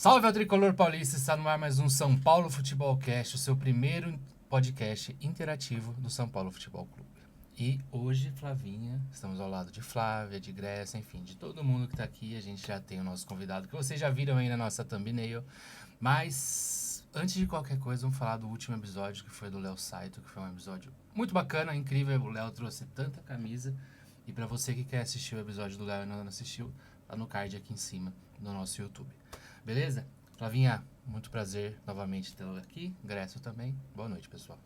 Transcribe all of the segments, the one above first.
Salve ao Tricolor Paulista, está no ar mais um São Paulo Futebol Cast, o seu primeiro podcast interativo do São Paulo Futebol Clube. E hoje, Flavinha, estamos ao lado de Flávia, de Grécia, enfim, de todo mundo que está aqui. A gente já tem o nosso convidado, que vocês já viram aí na nossa thumbnail. Mas, antes de qualquer coisa, vamos falar do último episódio, que foi do Léo Saito, que foi um episódio muito bacana, incrível. O Léo trouxe tanta camisa. E para você que quer assistir o episódio do Léo e não assistiu, tá no card aqui em cima, no nosso YouTube. Beleza? Flavinha, muito prazer novamente tê-la aqui. Grécio também. Boa noite, pessoal.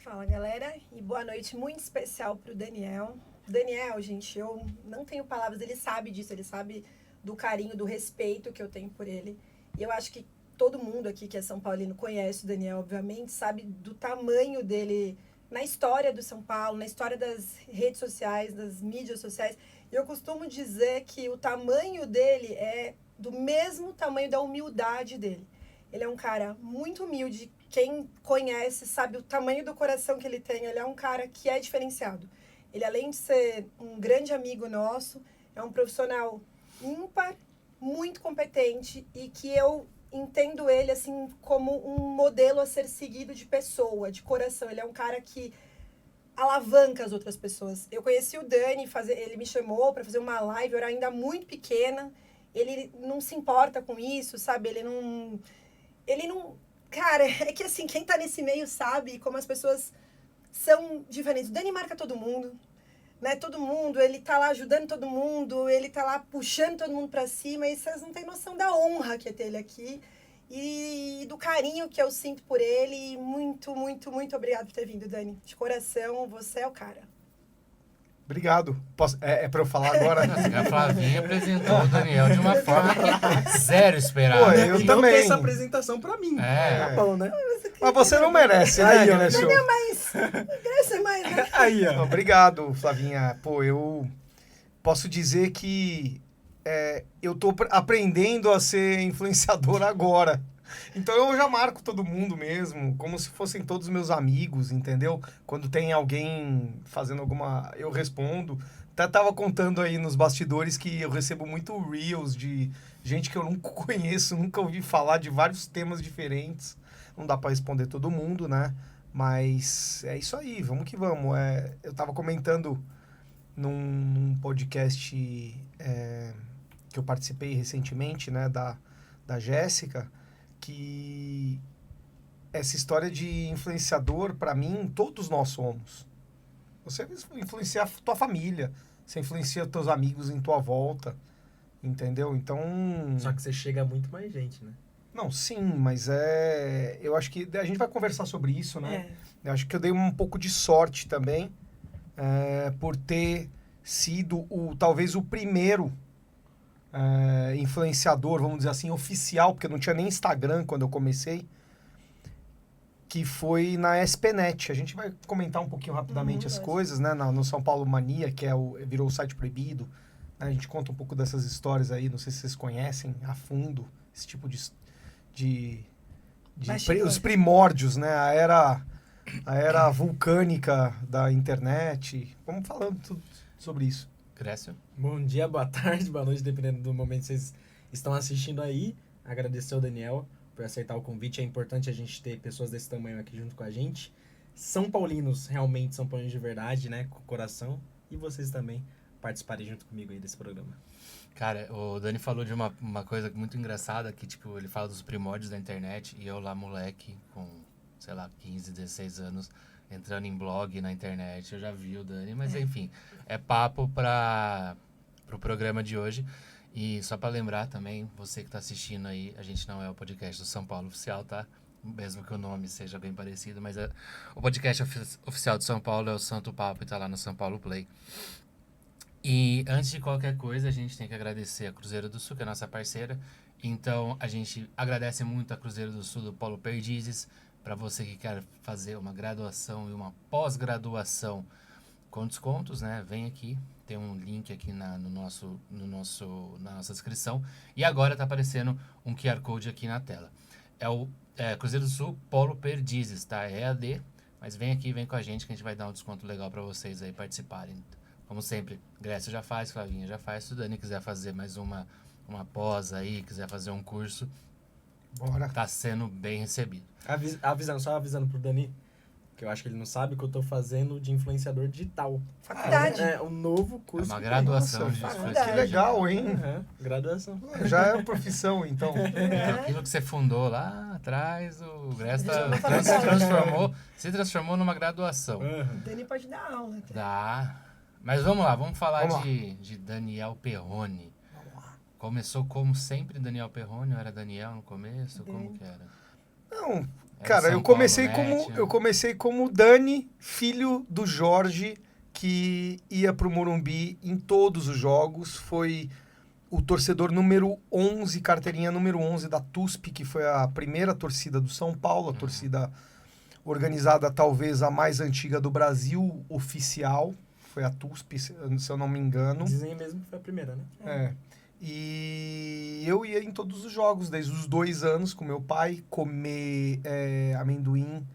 Fala, galera. E boa noite muito especial pro Daniel. Daniel, gente, eu não tenho palavras. Ele sabe disso. Ele sabe do carinho, do respeito que eu tenho por ele. E eu acho que todo mundo aqui que é São Paulino conhece o Daniel, obviamente. Sabe do tamanho dele na história do São Paulo, na história das redes sociais, das mídias sociais. E eu costumo dizer que o tamanho dele é do mesmo tamanho da humildade dele. Ele é um cara muito humilde. Quem conhece sabe o tamanho do coração que ele tem. Ele é um cara que é diferenciado. Ele, além de ser um grande amigo nosso, é um profissional ímpar, muito competente e que eu entendo ele assim como um modelo a ser seguido de pessoa, de coração. Ele é um cara que alavanca as outras pessoas. Eu conheci o Dani, ele me chamou para fazer uma live, eu era ainda muito pequena. Ele não se importa com isso, sabe? Ele não... Cara, é que assim, quem tá nesse meio sabe como as pessoas são diferentes. O Dani marca todo mundo, né? Todo mundo, ele tá lá ajudando todo mundo, ele tá lá puxando todo mundo pra cima, e vocês não têm noção da honra que é ter ele aqui e do carinho que eu sinto por ele. E muito, muito, muito obrigado por ter vindo, Dani. De coração, você é o cara. Obrigado. É pra eu falar agora? A Flavinha apresentou o Daniel de uma forma que zero esperado. Pô, eu e também. não ter essa apresentação pra mim. É. Tá bom, né? Mas você não merece, né, Aí, ó. Grécio? Daniel, mas... Graça é mais, né? Aí, ó. Obrigado, Flavinha. Pô, eu posso dizer que eu tô aprendendo a ser influenciador agora. Então eu já marco todo mundo mesmo, como se fossem todos meus amigos, entendeu? Quando tem alguém fazendo alguma... eu respondo. Até tava contando aí nos bastidores que eu recebo muito reels de gente que eu nunca conheço, nunca ouvi falar, de vários temas diferentes. Não dá pra responder todo mundo, né? Mas é isso aí, vamos que vamos. Eu tava comentando num podcast que eu participei recentemente, né, da Jéssica, que essa história de influenciador, pra mim, todos nós somos. Você influencia a tua família, você influencia teus amigos em tua volta, entendeu? Então... Só que você chega a muito mais gente, né? Não, sim, mas eu acho que a gente vai conversar sobre isso, né? Eu acho que eu dei um pouco de sorte também, por ter sido talvez o primeiro influenciador, vamos dizer assim, oficial, porque não tinha nem Instagram quando eu comecei, que foi na SPNet. A gente vai comentar um pouquinho rapidamente as coisas, né? No São Paulo Mania, que virou o site proibido. Né? A gente conta um pouco dessas histórias aí, não sei se vocês conhecem a fundo esse tipo de os primórdios, né? A era vulcânica da internet. Vamos falando tudo sobre isso. Grécio. Bom dia, boa tarde, boa noite, dependendo do momento que vocês estão assistindo aí. Agradecer ao Daniel por aceitar o convite. É importante a gente ter pessoas desse tamanho aqui junto com a gente. São paulinos, realmente São paulinos de verdade, né? Com o coração. E vocês também participarem junto comigo aí desse programa. Cara, o Dani falou de uma coisa muito engraçada, que, tipo, ele fala dos primórdios da internet, e eu lá, moleque, com, sei lá, 15, 16 anos, entrando em blog na internet, eu já vi o Dani, mas enfim, é papo pro programa de hoje. E só pra lembrar também, você que tá assistindo aí, a gente não é o podcast do São Paulo Oficial, tá? Mesmo que o nome seja bem parecido, mas o podcast oficial de São Paulo é o Santo Papo e tá lá no São Paulo Play. E antes de qualquer coisa, a gente tem que agradecer a Cruzeiro do Sul, que é a nossa parceira. Então, a gente agradece muito a Cruzeiro do Sul do Paulo Perdizes. Para você que quer fazer uma graduação e uma pós-graduação com descontos, né? Vem aqui, tem um link aqui na nossa descrição. E agora tá aparecendo um QR Code aqui na tela. É o Cruzeiro do Sul Paulo Perdizes, tá? É EAD, mas vem aqui, vem com a gente que a gente vai dar um desconto legal para vocês aí participarem. Como sempre, Grécia já faz, Flavinha já faz. Se o Dani quiser fazer mais uma uma pós aí, quiser fazer um curso, Bora. tá sendo bem recebido. Só avisando pro Dani, que eu acho que ele não sabe que eu tô fazendo de influenciador digital. Faculdade. É um novo É curso. uma que graduação Nossa, de faculdade. influenciador Que legal, tem. hein? Graduação. Já é profissão, então. Aquilo que você fundou lá atrás, o Gresta Já não faculdade. se transformou numa graduação. O Dani pode dar aula. Até. Dá. Mas vamos lá, vamos falar Vamos lá. de Daniel Perrone. Começou como sempre Daniel Perrone, ou era Daniel no começo? Como que era? Não, Era cara, São eu comecei Paulo como Net, eu comecei como Dani, filho do Jorge, que ia pro Morumbi em todos os jogos, foi o torcedor número 11, carteirinha número 11 da TUSP, que foi a primeira torcida do São Paulo, a torcida organizada talvez a mais antiga do Brasil, oficial, foi a TUSP, se eu não me engano. Dizem mesmo que foi a primeira, né? É. E eu ia em todos os jogos, desde os 2 anos, com meu pai, comer amendoim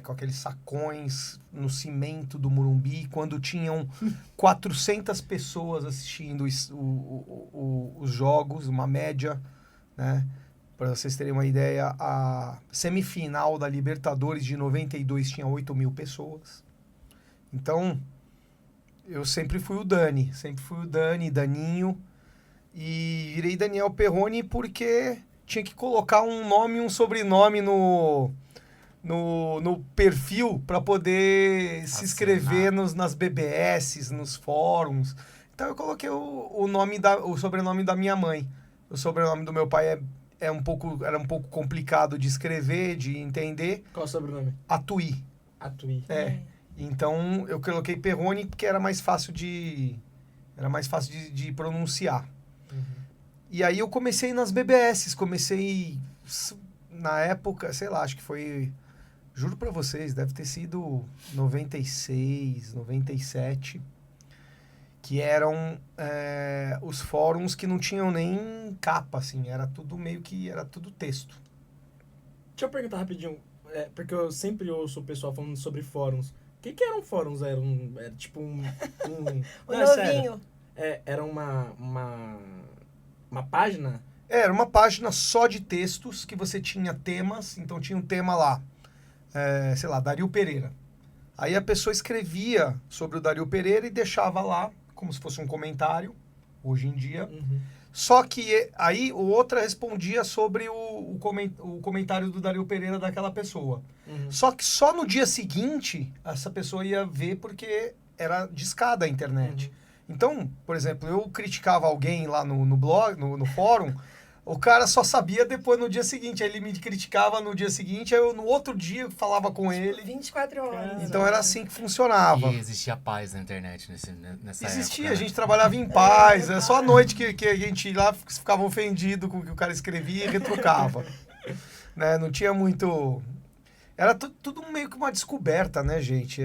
com aqueles sacões no cimento do Morumbi, quando tinham 400 pessoas assistindo os jogos, uma média, né? Para vocês terem uma ideia, a semifinal da Libertadores de 92 tinha 8 mil pessoas. Então, eu sempre fui o Dani, Daninho. E virei Daniel Perrone porque tinha que colocar um nome e um sobrenome no perfil para poder se inscrever nas BBS, nos fóruns. Então eu coloquei o sobrenome da minha mãe. O sobrenome do meu pai era um pouco complicado de escrever, de entender. Qual o sobrenome? Atuí. Atuí. Então eu coloquei Perrone porque era mais fácil de pronunciar. E aí eu comecei nas BBS, na época, sei lá, acho que foi, juro pra vocês, deve ter sido 96, 97, que eram os fóruns que não tinham nem capa, assim, era tudo texto. Deixa eu perguntar rapidinho, porque eu sempre ouço o pessoal falando sobre fóruns. O que eram fóruns? Era tipo um... O Não, é sério. novinho. Era uma página? Era uma página só de textos que você tinha temas, então tinha um tema lá, sei lá, Dario Pereira. Aí a pessoa escrevia sobre o Dario Pereira e deixava lá, como se fosse um comentário, hoje em dia. Só que aí o outra respondia sobre o comentário do Dario Pereira daquela pessoa. Só que só no dia seguinte, essa pessoa ia ver porque era discada a internet. Então, por exemplo, eu criticava alguém lá no blog, no fórum, o cara só sabia depois no dia seguinte. Aí ele me criticava no dia seguinte, aí eu no outro dia falava com ele. 24 horas. Então era assim que funcionava. E existia paz na internet nessa Existia, época. a gente trabalhava em paz. É só à noite que a gente lá ficava ofendido com o que o cara escrevia e retrucava. Né? Não tinha muito... Era tudo meio que uma descoberta, né, gente?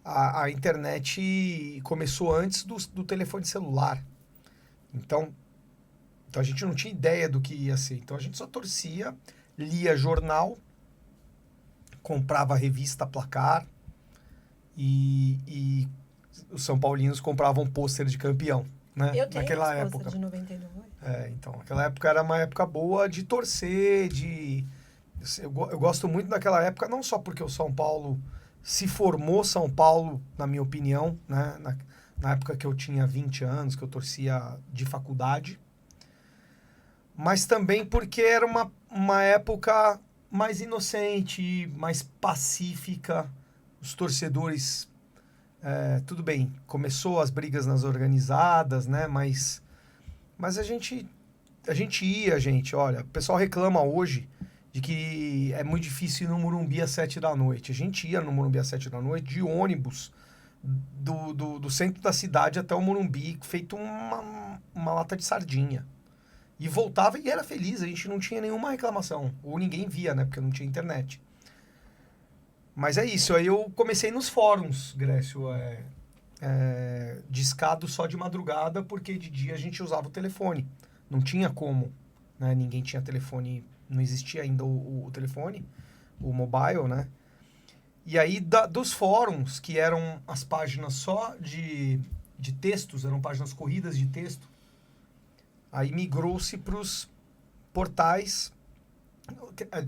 A internet começou antes do telefone celular. Então a gente não tinha ideia do que ia ser. Então a gente só torcia, lia jornal, comprava a revista Placar e os São Paulinos compravam pôster de campeão, né? Eu tenho Naquela esse época. pôster de 92. Então, aquela época era uma época boa de torcer, eu gosto muito daquela época, não só porque o São Paulo se formou São Paulo, na minha opinião, né? Na época que eu tinha 20 anos, que eu torcia de faculdade, mas também porque era uma época mais inocente, mais pacífica, os torcedores, tudo bem, começou as brigas nas organizadas, né? Mas a gente ia, olha, o pessoal reclama hoje de que é muito difícil ir no Morumbi às 7 da noite. A gente ia no Morumbi às 7 da noite de ônibus do centro da cidade até o Morumbi, feito uma lata de sardinha. E voltava e era feliz, a gente não tinha nenhuma reclamação. Ou ninguém via, né? Porque não tinha internet. Mas é isso, aí eu comecei nos fóruns, Grécio. Discado só de madrugada, porque de dia a gente usava o telefone. Não tinha como, né? Ninguém tinha telefone, não existia ainda o telefone, o mobile, né? E aí dos fóruns, que eram as páginas só de textos, eram páginas corridas de texto, Aí migrou-se para os portais,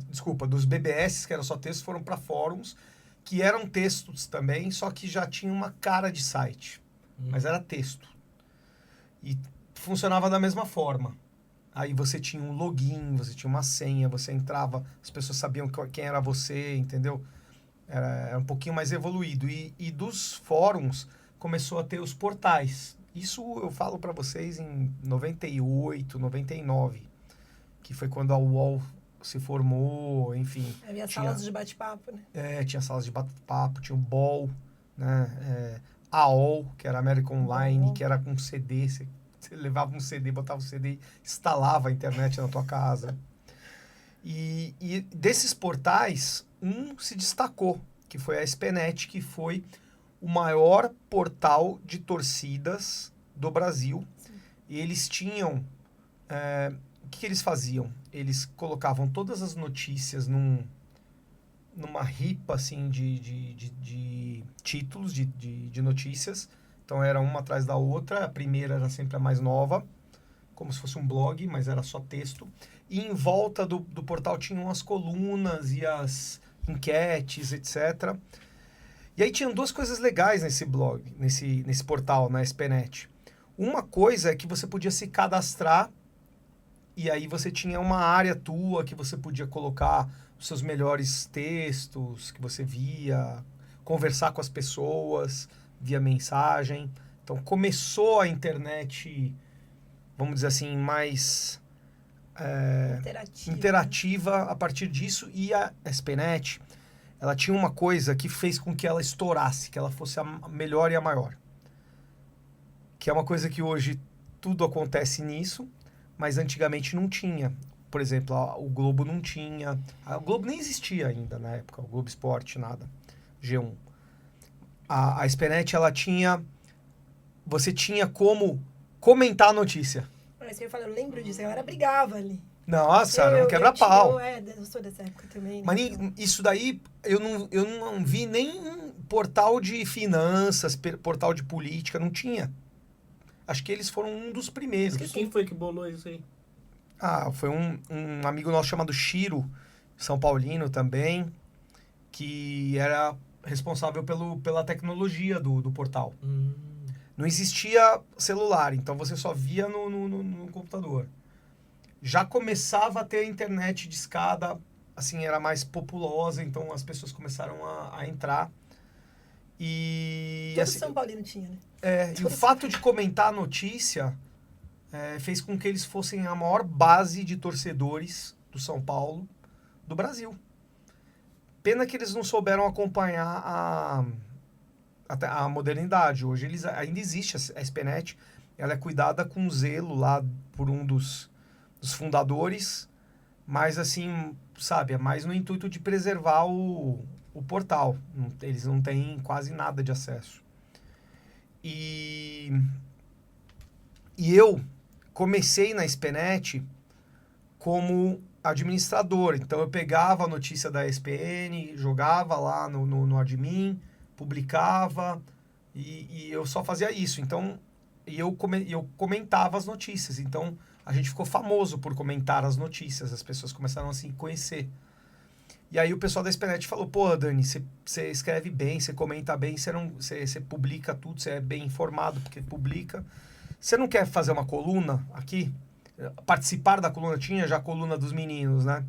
desculpa, dos BBS, que era só texto, foram para fóruns, que eram textos também, só que já tinha uma cara de site, mas era texto. E funcionava da mesma forma. Aí você tinha um login, você tinha uma senha, você entrava, as pessoas sabiam quem era você, entendeu? Era um pouquinho mais evoluído. E dos fóruns começou a ter os portais. Isso eu falo para vocês em 98, 99, que foi quando a UOL se formou, enfim. Havia salas de bate-papo, né? Tinha salas de bate-papo, tinha o BOL, né? AOL, que era American Online, que era com CD, você levava um CD, botava um CD, instalava a internet na tua casa. E desses portais, um se destacou, que foi a SPNet, que foi o maior portal de torcidas do Brasil. Sim. E eles tinham... o que eles faziam? Eles colocavam todas as notícias numa ripa assim, de títulos de notícias. Então era uma atrás da outra. A primeira era sempre a mais nova, como se fosse um blog, mas era só texto. E em volta do portal tinham as colunas e as enquetes, etc. E aí tinham duas coisas legais nesse blog, nesse portal, na SPNet. Uma coisa é que você podia se cadastrar e aí você tinha uma área tua que você podia colocar os seus melhores textos que você via, conversar com as pessoas via mensagem. Então começou a internet, vamos dizer assim, mais interativa a partir disso. E a SPNet, ela tinha uma coisa que fez com que ela estourasse, que ela fosse a melhor e a maior. Que é uma coisa que hoje tudo acontece nisso, mas antigamente não tinha. Por exemplo, o Globo não tinha. O Globo nem existia ainda na época, o Globo Esporte, nada. G1. A SPNet, ela tinha... Você tinha como comentar a notícia. Mas eu falo, eu lembro disso, a galera brigava ali. Nossa, era um quebra-pau. Eu sou dessa época também. Né? Mas isso daí, eu não vi nem portal de finanças, portal de política, não tinha. Acho que eles foram um dos primeiros. Quem foi que bolou isso aí? Foi um amigo nosso chamado Chiro, São Paulino também, que era responsável pela tecnologia do portal. Não existia celular, então você só via no computador. Já começava a ter a internet de escada, assim, era mais populosa, então as pessoas começaram a entrar. E Todo assim, São Paulino tinha, né? E o fato de comentar a notícia fez com que eles fossem a maior base de torcedores do São Paulo do Brasil. Pena que eles não souberam acompanhar a modernidade. Hoje ainda existe a SPNet, ela é cuidada com zelo lá por um dos fundadores, mas assim, sabe, é mais no intuito de preservar o portal. Eles não têm quase nada de acesso. E eu comecei na SPNet como administrador. Então eu pegava a notícia da SPN, jogava lá no admin, publicava e eu só fazia isso. Então eu comentava as notícias. Então a gente ficou famoso por comentar as notícias. As pessoas começaram assim a conhecer. E aí o pessoal da SPNet falou, pô, Dani, você escreve bem, você comenta bem, você publica tudo, você é bem informado porque publica. Você não quer fazer uma coluna aqui? Participar da coluna, tinha já a coluna dos meninos, né?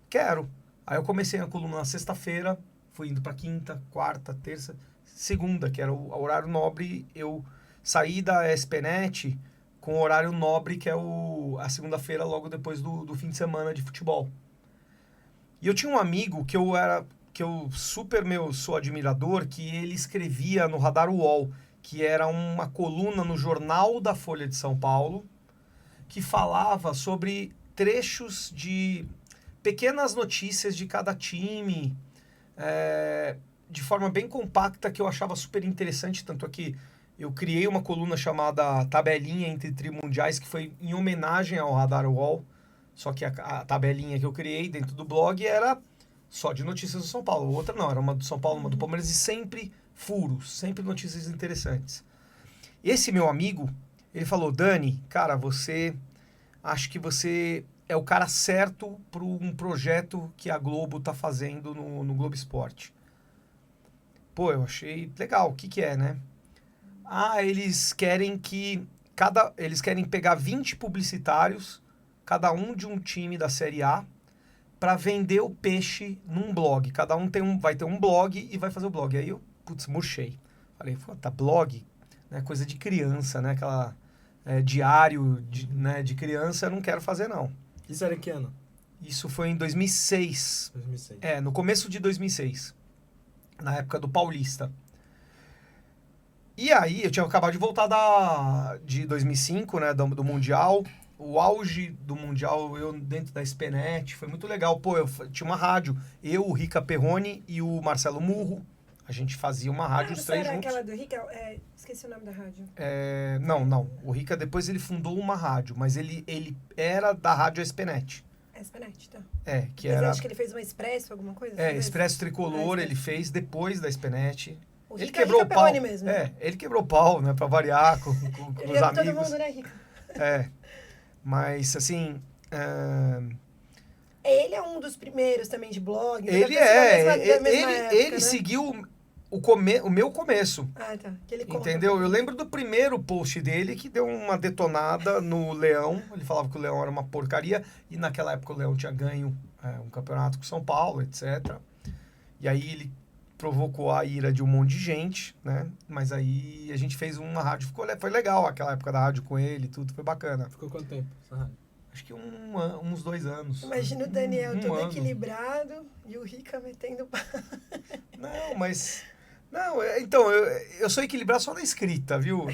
Quero. Aí eu comecei a coluna na sexta-feira, fui indo para quinta, quarta, terça, segunda, que era o horário nobre. Eu saí da SPNet com o horário nobre, que é a segunda-feira, logo depois do fim de semana de futebol. E eu tinha um amigo que eu sou admirador, que ele escrevia no Radar UOL, que era uma coluna no Jornal da Folha de São Paulo, que falava sobre trechos de pequenas notícias de cada time, de forma bem compacta, que eu achava super interessante, tanto é que eu criei uma coluna chamada Tabelinha entre Trimundiais, que foi em homenagem ao Radar UOL. Só que a tabelinha que eu criei dentro do blog era só de notícias do São Paulo. Outra não, era uma do São Paulo, uma do Palmeiras, e sempre furos, sempre notícias interessantes. Esse meu amigo, ele falou, Dani, cara, você acho que você é o cara certo para um projeto que a Globo tá fazendo no Globo Esporte. Pô, eu achei legal. O que que é, né? Eles querem eles querem pegar 20 publicitários, cada um de um time da Série A, para vender o peixe num blog. Cada um vai ter um blog e vai fazer o blog. Aí eu, murchei. Falei, tá, blog, né, coisa de criança, né? Aquela diário de criança, eu não quero fazer, não. Isso era em que ano? Isso foi em 2006. 2006. No começo de 2006. Na época do Paulista. E aí, eu tinha acabado de voltar de 2005, né, do Mundial. O auge do Mundial, eu dentro da SPNet, foi muito legal. Pô, eu tinha uma rádio. Eu, o Rica Perrone e o Marcelo Murro. A gente fazia uma rádio, os três era juntos. aquela do Rica? Esqueci o nome da rádio. Não. O Rica, depois ele fundou uma rádio, mas ele era da rádio SPNet. SPNet, tá. Que Mas era... acho que ele fez uma Expresso, alguma coisa? Expresso Tricolor, ele fez depois da SPNet. O Ele Rica quebrou o pau. mesmo. Ele quebrou o pau, né? Pra variar com Ele os ia amigos. todo mundo, né, Rica? Mas, assim... Ele é um dos primeiros também de blog. Ele da mesma época, ele né? seguiu o meu começo. Ah, tá. Que ele conta. Entendeu? Eu lembro do primeiro post dele que deu uma detonada no Leão. Ele falava que o Leão era uma porcaria. E naquela época o Leão tinha ganho um campeonato com São Paulo, etc. E aí ele provocou a ira de um monte de gente, né? Mas aí a gente fez uma rádio. Foi legal aquela época da rádio com ele e tudo. Foi bacana. Ficou quanto tempo essa rádio? Acho que uns 2 anos. Imagina o Daniel todo ano. equilibrado e o Rica metendo... Não, mas... Não, então, eu sou equilibrado só na escrita, viu?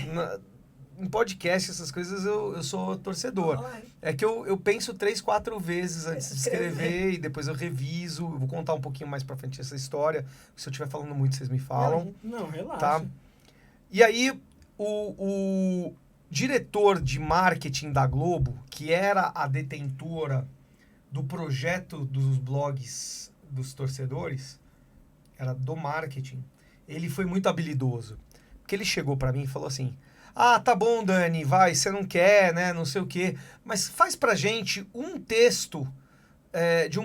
Em podcast, essas coisas, eu sou torcedor. É que eu penso 3, 4 vezes antes de escrever e depois eu reviso. Eu vou contar um pouquinho mais pra frente essa história. Se eu estiver falando muito, vocês me falam. Não, relaxa. Tá? E aí, o diretor de marketing da Globo, que era a detentora do projeto dos blogs dos torcedores, era do marketing, ele foi muito habilidoso. Porque ele chegou pra mim e falou assim: tá bom, Dani, vai, você não quer, né, não sei o quê, mas faz pra gente um texto de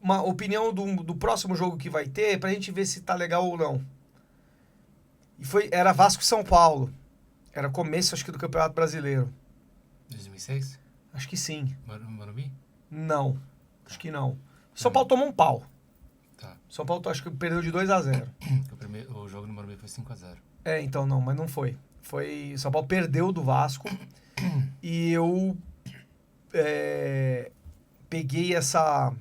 uma opinião do próximo jogo que vai ter, pra gente ver se tá legal ou não. E era Vasco e São Paulo. Era começo, acho que, do Campeonato Brasileiro. 2006? Acho que sim. Morumbi? Não, acho que não. São Paulo tomou um pau. Tá. São Paulo, acho que perdeu de 2-0. O jogo no Morumbi foi 5-0. Então não, mas não foi. São Paulo perdeu do Vasco e eu peguei essa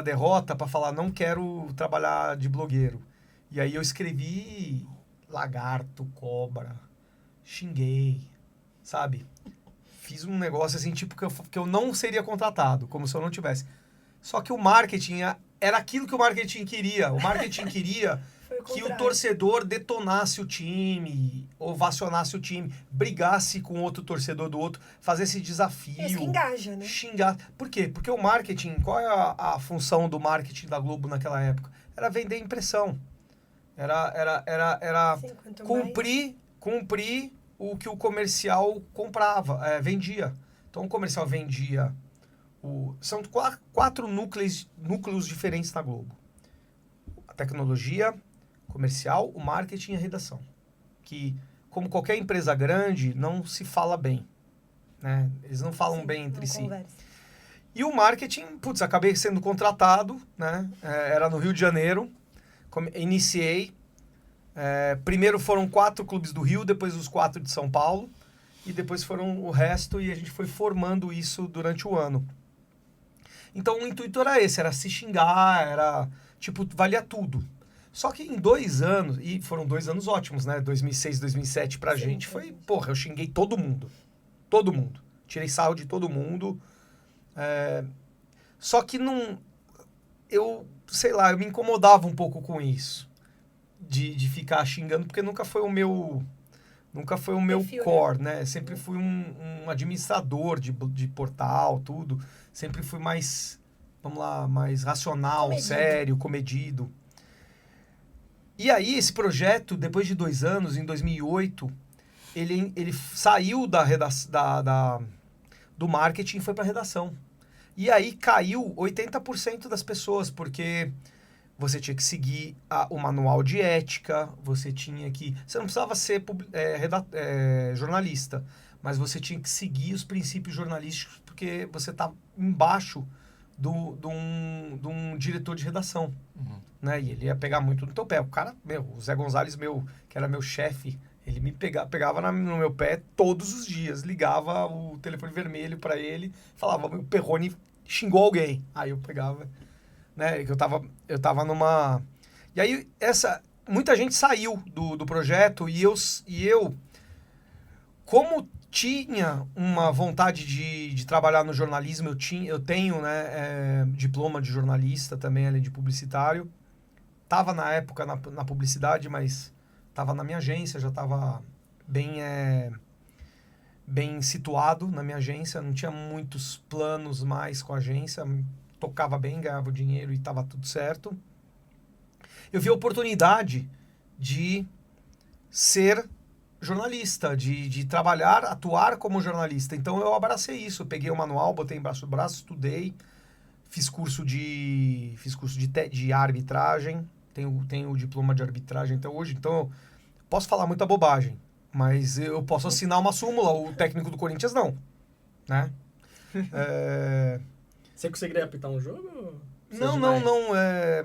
derrota para falar, não quero trabalhar de blogueiro. E aí eu escrevi lagarto, cobra, xinguei, sabe? Fiz um negócio assim, tipo, que eu não seria contratado, como se eu não tivesse. Só que o marketing era aquilo que o marketing queria. O marketing queria que o torcedor detonasse o time, ovacionasse o time, brigasse com outro torcedor do outro, fazer esse desafio. Isso que engaja, né? Xingar. Por quê? Porque o marketing, qual é a função do marketing da Globo naquela época? Era vender impressão. Era Sim, cumprir o que o comercial comprava, vendia. Então o comercial vendia. São 4 núcleos diferentes na Globo: a tecnologia, comercial, o marketing e a redação. Que, como qualquer empresa grande, não se fala bem. Né? Eles não falam bem entre si. Conversa. E o marketing, acabei sendo contratado, né? Era no Rio de Janeiro. Iniciei. Primeiro foram 4 clubes do Rio, depois os 4 de São Paulo. E depois foram o resto, e a gente foi formando isso durante o ano. Então o intuito era esse, era se xingar, valia tudo. Só que em 2 anos, e foram 2 anos ótimos, né? 2006, 2007 pra gente foi, eu xinguei todo mundo. Todo mundo. Tirei sarro de todo mundo. Só que eu me incomodava um pouco com isso. De ficar xingando, porque nunca foi o meu perfil, core, né? Sempre fui um administrador de portal, tudo. Sempre fui mais, mais racional, comedido. Sério, comedido. E aí, esse projeto, depois de 2 do do marketing foi para redação. E aí caiu 80% das pessoas, porque você tinha que seguir o manual de ética, você não precisava ser jornalista, mas você tinha que seguir os princípios jornalísticos, porque você está embaixo de um diretor de redação. Né? E ele ia pegar muito no teu pé. O cara, o Zé Gonzalez, que era meu chefe, ele me pegava no meu pé todos os dias, ligava o telefone vermelho para ele, falava, o Perrone xingou alguém. Aí eu pegava, né, que eu tava numa... E aí, muita gente saiu do projeto e eu, como tinha uma vontade de trabalhar no jornalismo, eu tenho, né, diploma de jornalista também, além de publicitário. Tava na época na publicidade, mas tava na minha agência, já tava bem situado na minha agência, não tinha muitos planos mais com a agência, tocava bem, ganhava o dinheiro e tava tudo certo. Eu vi a oportunidade de ser jornalista, de trabalhar, atuar como jornalista. Então eu abracei isso, eu peguei o manual, botei embaixo do braço, estudei, fiz curso de arbitragem, tenho o diploma de arbitragem até hoje, então eu posso falar muita bobagem, mas eu posso assinar uma súmula, o técnico do Corinthians não, né? Você conseguiria apitar um jogo? Não,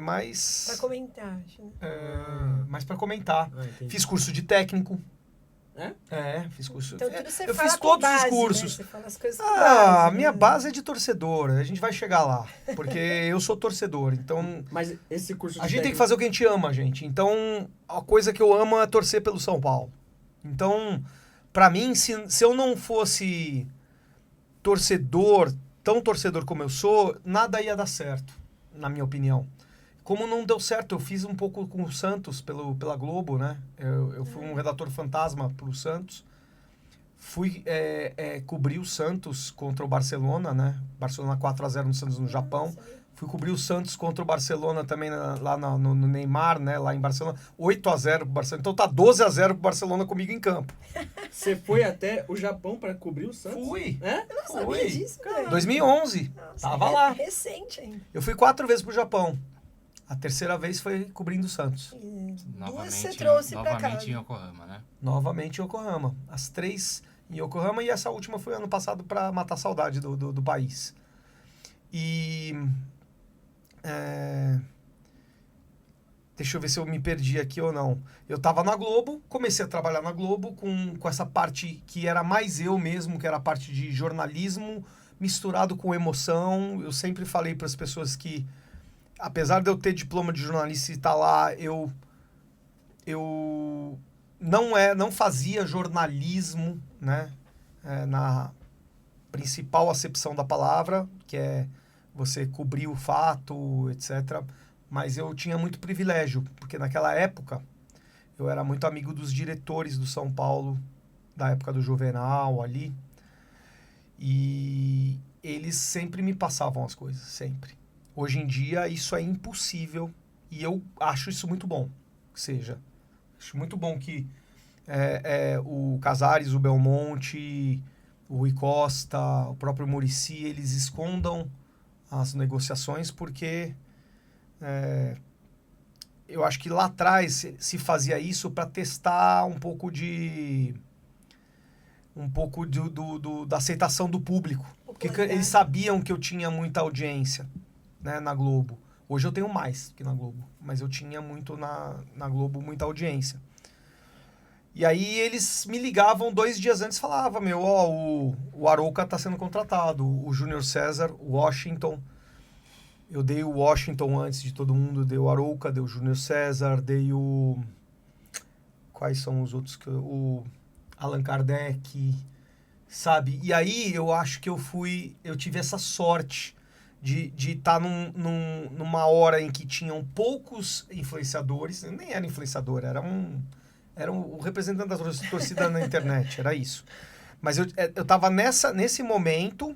mais... Pra comentar. Mais pra comentar. Fiz curso de técnico. Fiz curso. Então tudo você eu fala fiz com todos base, os cursos. né? Você fala as coisas com base, A minha né? base é de torcedor. A gente vai chegar lá. Porque eu sou torcedor. Então, Mas esse curso de a gente tem que fazer o que a gente ama, gente. Então, a coisa que eu amo é torcer pelo São Paulo. Então, pra mim, se eu não fosse tão torcedor como eu sou, nada ia dar certo, na minha opinião. Como não deu certo, eu fiz um pouco com o Santos pela Globo, né? Eu fui um redator fantasma pro Santos. Fui cobrir o Santos contra o Barcelona, né? Barcelona 4-0 no Santos no Japão. Fui cobrir o Santos contra o Barcelona também lá no Neymar, né? Lá em Barcelona. 8-0 pro Barcelona. Então tá 12-0 pro Barcelona comigo em campo. Você foi até o Japão para cobrir o Santos? Fui. Eu não sabia disso, cara. 2011. Nossa, Tava lá. Recente ainda. Eu fui 4 vezes pro Japão. A terceira vez foi cobrindo o Santos. Duas você trouxe pra cá. Novamente em Yokohama, né? Novamente em Yokohama. As 3 em Yokohama e essa última foi ano passado para matar a saudade do país. E... deixa eu ver se eu me perdi aqui ou não. Eu tava na Globo, comecei a trabalhar na Globo com essa parte que era mais eu mesmo, que era a parte de jornalismo misturado com emoção. Eu sempre falei para as pessoas que, apesar de eu ter diploma de jornalista e estar lá, eu não fazia jornalismo, né? Na principal acepção da palavra, que é você cobrir o fato, etc. Mas eu tinha muito privilégio, porque naquela época eu era muito amigo dos diretores do São Paulo, da época do Juvenal ali, e eles sempre me passavam as coisas, sempre. Hoje em dia isso é impossível e eu acho isso muito bom, acho muito bom que o Casares, o Belmonte, o Rui Costa, o próprio Muricy, eles escondam as negociações, porque eu acho que lá atrás se fazia isso para testar um pouco da aceitação do público, porque eles sabiam que eu tinha muita audiência, né, na Globo. Hoje eu tenho mais que na Globo, mas eu tinha muito na Globo, muita audiência. E aí eles me ligavam 2 dias antes e falavam, o Arouca está sendo contratado, o Júnior César, o Washington. Eu dei o Washington antes de todo mundo, dei o Arouca, dei o Júnior César, dei o... Quais são os outros? O Allan Kardec, sabe? E aí eu acho que eu tive essa sorte de estar numa hora em que tinham poucos influenciadores, eu nem era influenciador, era o representante da torcida na internet, era isso. Mas eu tava nesse momento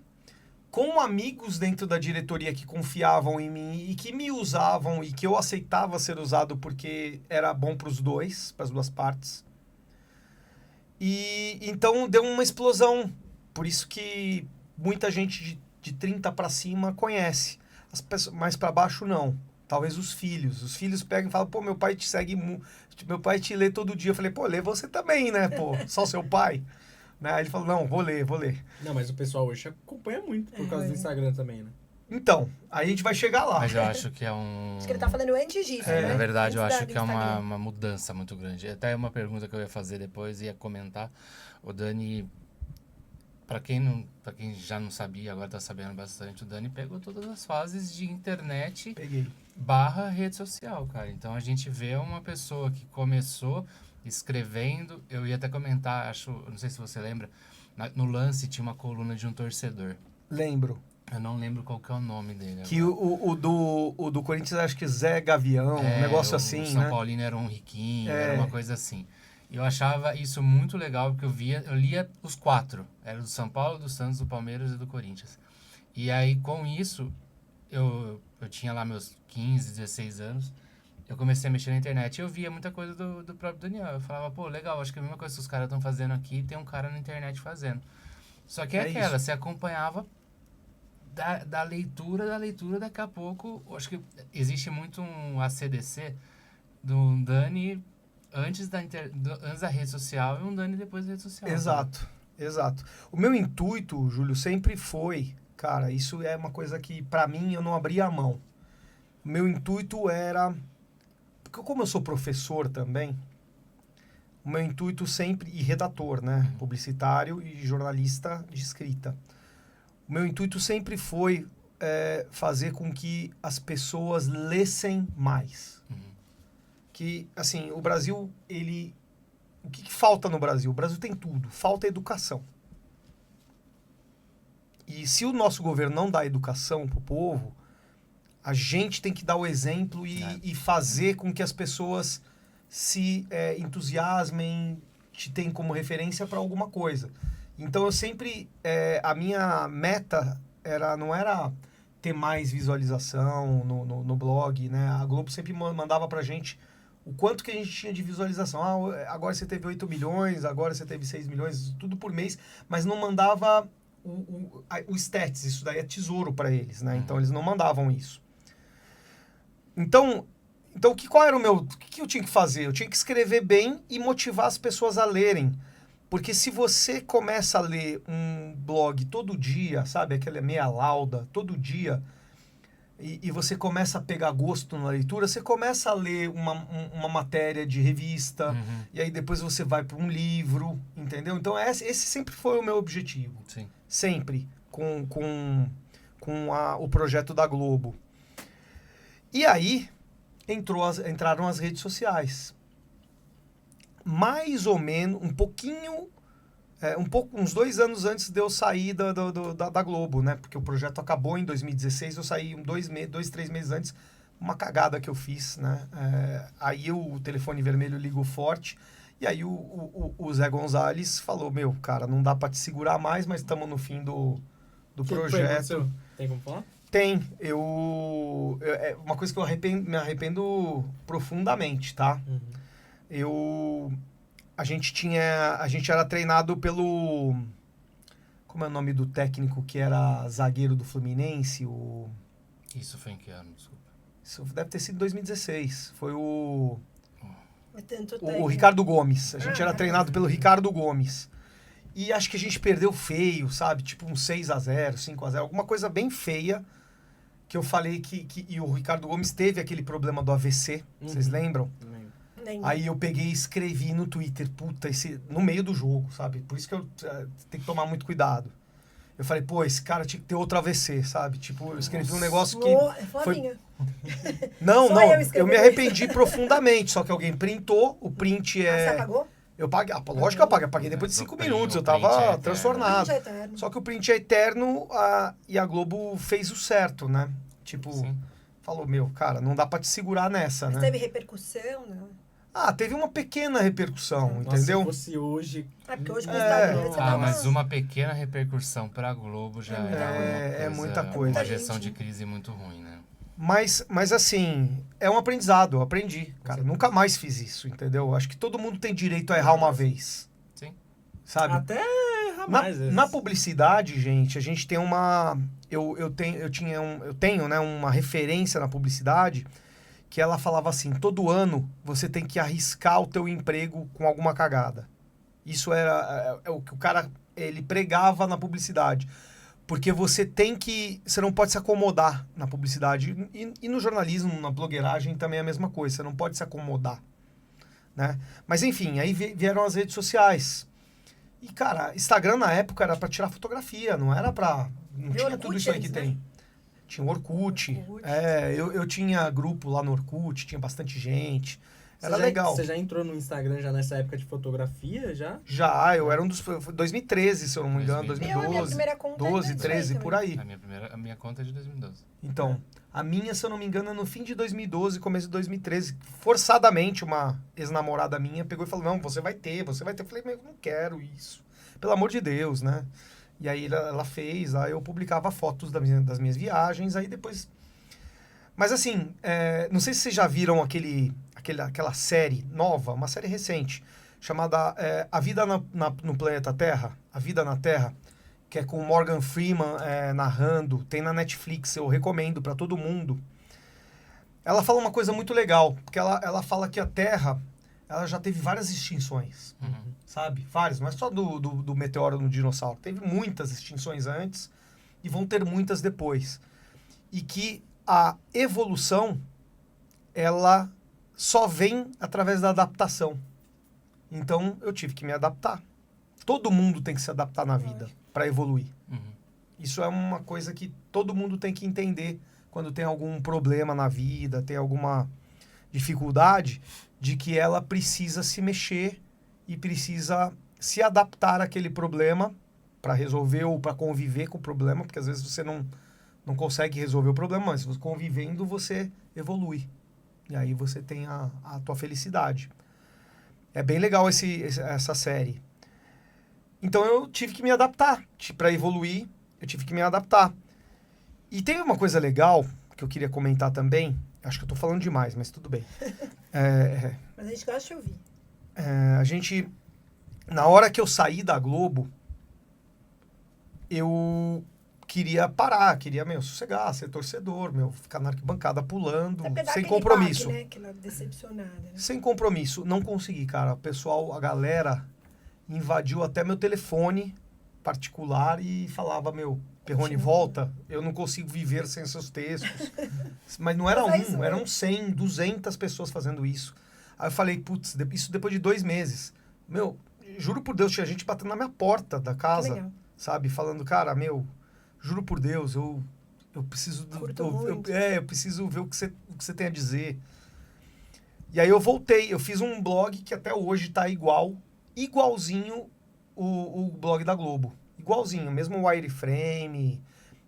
com amigos dentro da diretoria que confiavam em mim e que me usavam e que eu aceitava ser usado porque era bom para as duas partes. E então deu uma explosão. Por isso que muita gente de 30 para cima conhece. As pessoas mais para baixo, não. Talvez os filhos. Os filhos pegam e falam, pô, meu pai te segue, meu pai te lê todo dia. Eu falei, pô, lê você também, né, pô? Só seu pai? Né? Aí ele falou, não, vou ler. Não, mas o pessoal hoje acompanha muito por causa do Instagram também, né? Então, aí a gente vai chegar lá. Mas eu acho que é um... Acho que ele tá falando antes disso, né? Na verdade, eu Antes acho do que é Instagram. uma mudança muito grande. Até uma pergunta que eu ia fazer depois, ia comentar. O Dani, para quem já não sabia, agora tá sabendo bastante, o Dani pegou todas as fases de internet Peguei. / rede social, cara. Então a gente vê uma pessoa que começou escrevendo, eu ia até comentar, não sei se você lembra, no Lance tinha uma coluna de um torcedor. Lembro. Eu não lembro qual que é o nome dele. Que agora. o do Corinthians, acho que Zé Gavião, um negócio assim, o São né? Paulino era um riquinho, É. era uma coisa assim. E eu achava isso muito legal, porque eu lia os 4. Era do São Paulo, do Santos, do Palmeiras e do Corinthians. E aí, com isso, eu tinha lá meus 15, 16 anos, eu comecei a mexer na internet e eu via muita coisa do próprio Daniel. Eu falava, pô, legal, acho que a mesma coisa que os caras estão fazendo aqui, tem um cara na internet fazendo. Só que É aquela, isso. você acompanhava da leitura, daqui a pouco, eu acho que existe muito um ACDC do Dani antes da rede social e um Dani depois da rede social. Exato. O meu intuito, Júlio, sempre foi, cara, isso é uma coisa que pra mim eu não abria a mão. O meu intuito era, porque como eu sou professor também, o meu intuito sempre, e redator, né, publicitário e jornalista de escrita, o meu intuito sempre foi fazer com que as pessoas lessem mais. Que, assim, o Brasil, o que falta no Brasil? O Brasil tem tudo. Falta educação. E se o nosso governo não dá educação pro povo, a gente tem que dar o exemplo e fazer com que as pessoas se entusiasmem, te tenham como referência para alguma coisa. Então, eu sempre... a minha meta não era ter mais visualização no blog, né? A Globo sempre mandava pra gente o quanto que a gente tinha de visualização. Agora você teve 8 milhões, agora você teve 6 milhões, tudo por mês, mas não mandava o stats, isso daí é tesouro para eles, né? Então eles não mandavam isso. Então qual era o que eu tinha que fazer? Eu tinha que escrever bem e motivar as pessoas a lerem. Porque se você começa a ler um blog todo dia, sabe, aquela meia lauda, todo dia, e você começa a pegar gosto na leitura, você começa a ler uma matéria de revista, e aí depois você vai para um livro, entendeu? Então esse sempre foi o meu objetivo. Sim. Sempre, com o projeto da Globo. E aí entraram as redes sociais. Mais ou menos, uns 2 anos antes de eu sair da Globo, né? Porque o projeto acabou em 2016, eu saí 3 meses antes, uma cagada que eu fiz, né? Aí o telefone vermelho ligou forte, e aí o Zé Gonzalez falou, meu, cara, não dá pra te segurar mais, mas estamos no fim do projeto. Tem como falar? Tem. É uma coisa que eu me arrependo profundamente, tá? A gente era treinado pelo... Como é o nome do técnico que era zagueiro do Fluminense? Isso foi em que ano, desculpa? Isso deve ter sido 2016. Foi o tanto tempo. Ricardo Gomes. A gente era treinado pelo Ricardo Gomes. E acho que a gente perdeu feio, sabe? Tipo um 6-0, 5-0. Alguma coisa bem feia. Que eu falei e o Ricardo Gomes teve aquele problema do AVC. Vocês lembram? Aí eu peguei e escrevi no Twitter, no meio do jogo, sabe? Por isso que eu tenho que tomar muito cuidado. Eu falei, pô, esse cara tinha que ter outro AVC, sabe? Tipo, eu escrevi um negócio que... Flavinha. Não, Só eu me arrependi profundamente, só que alguém printou, o print Você apagou? Eu paguei, lógico que eu apaguei depois de 5 minutos, eu tava transtornado. O print é eterno. Só que o print é eterno e a Globo fez o certo, né? Tipo, Sim. falou, meu, cara, não dá pra te segurar nessa, Mas né? teve repercussão, não? Teve uma pequena repercussão, Nossa, entendeu? se fosse hoje... Porque hoje com os Estados Unidos você tá Mas uma pequena repercussão pra Globo já É muita coisa. Uma gestão de crise muito ruim, né? Mas assim, é um aprendizado, eu aprendi. Cara, nunca mais fiz isso, entendeu? Acho que todo mundo tem direito a errar uma vez. Sim. Sabe? Até erra Na, mais. na publicidade, gente, a gente tem uma... Eu tenho, né, uma referência na publicidade que ela falava assim, todo ano você tem que arriscar o teu emprego com alguma cagada. Isso era o que o cara, ele pregava na publicidade. Porque você não pode se acomodar na publicidade. E no jornalismo, na blogueiragem também é a mesma coisa, você não pode se acomodar, né? Mas enfim, aí vieram as redes sociais. E, cara, Instagram na época era pra tirar fotografia, não era pra... Não tinha tudo isso aí que tem. Tinha o Orkut. Eu tinha grupo lá no Orkut, tinha bastante gente. Era legal. Você já entrou no Instagram já nessa época de fotografia, já? Já, eu era um dos... Foi 2013, se eu não me engano, 2012. Minha primeira conta 12, 13, por aí. A minha conta é de 2012. Então, a minha, se eu não me engano, é no fim de 2012, começo de 2013. Forçadamente, uma ex-namorada minha pegou e falou, não, você vai ter. Eu falei, mas eu não quero isso. Pelo amor de Deus, né? E aí ela fez, aí eu publicava fotos das minhas viagens, aí depois... Mas assim, não sei se vocês já viram aquela série nova, uma série recente, chamada A Vida no Planeta Terra, A Vida na Terra, que é com o Morgan Freeman narrando, tem na Netflix, eu recomendo para todo mundo. Ela fala uma coisa muito legal, porque ela fala que a Terra, ela já teve várias extinções, sabe? Várias, não é só do meteoro no dinossauro, teve muitas extinções antes e vão ter muitas depois. E que a evolução, ela só vem através da adaptação. Então, eu tive que me adaptar. Todo mundo tem que se adaptar na vida para evoluir. Isso é uma coisa que todo mundo tem que entender quando tem algum problema na vida, tem alguma dificuldade, de que ela precisa se mexer e precisa se adaptar àquele problema para resolver ou para conviver com o problema, porque às vezes você não consegue resolver o problema, mas convivendo você evolui. E aí você tem a tua felicidade. É bem legal essa série. Então eu tive que me adaptar. Para evoluir, eu tive que me adaptar. E tem uma coisa legal que eu queria comentar também. Acho que eu tô falando demais, mas tudo bem. Mas a gente gosta de ouvir. A gente... Na hora que eu saí da Globo, eu queria parar, queria, sossegar, ser torcedor, ficar na arquibancada pulando, sem compromisso. Baque, né? Aquela decepcionada, né? Sem compromisso. Não consegui, cara. O pessoal, a galera, invadiu até meu telefone particular e falava, Perrone, volta, eu não consigo viver sem seus textos. Mas não era eram 100, 200 pessoas fazendo isso. Aí eu falei, putz, isso depois de 2 meses. Juro por Deus, tinha gente batendo na minha porta da casa, sabe? Falando, cara, juro por Deus, eu preciso... eu preciso ver o que você tem a dizer. E aí eu voltei, eu fiz um blog que até hoje tá igualzinho o blog da Globo. Igualzinho, mesmo wireframe,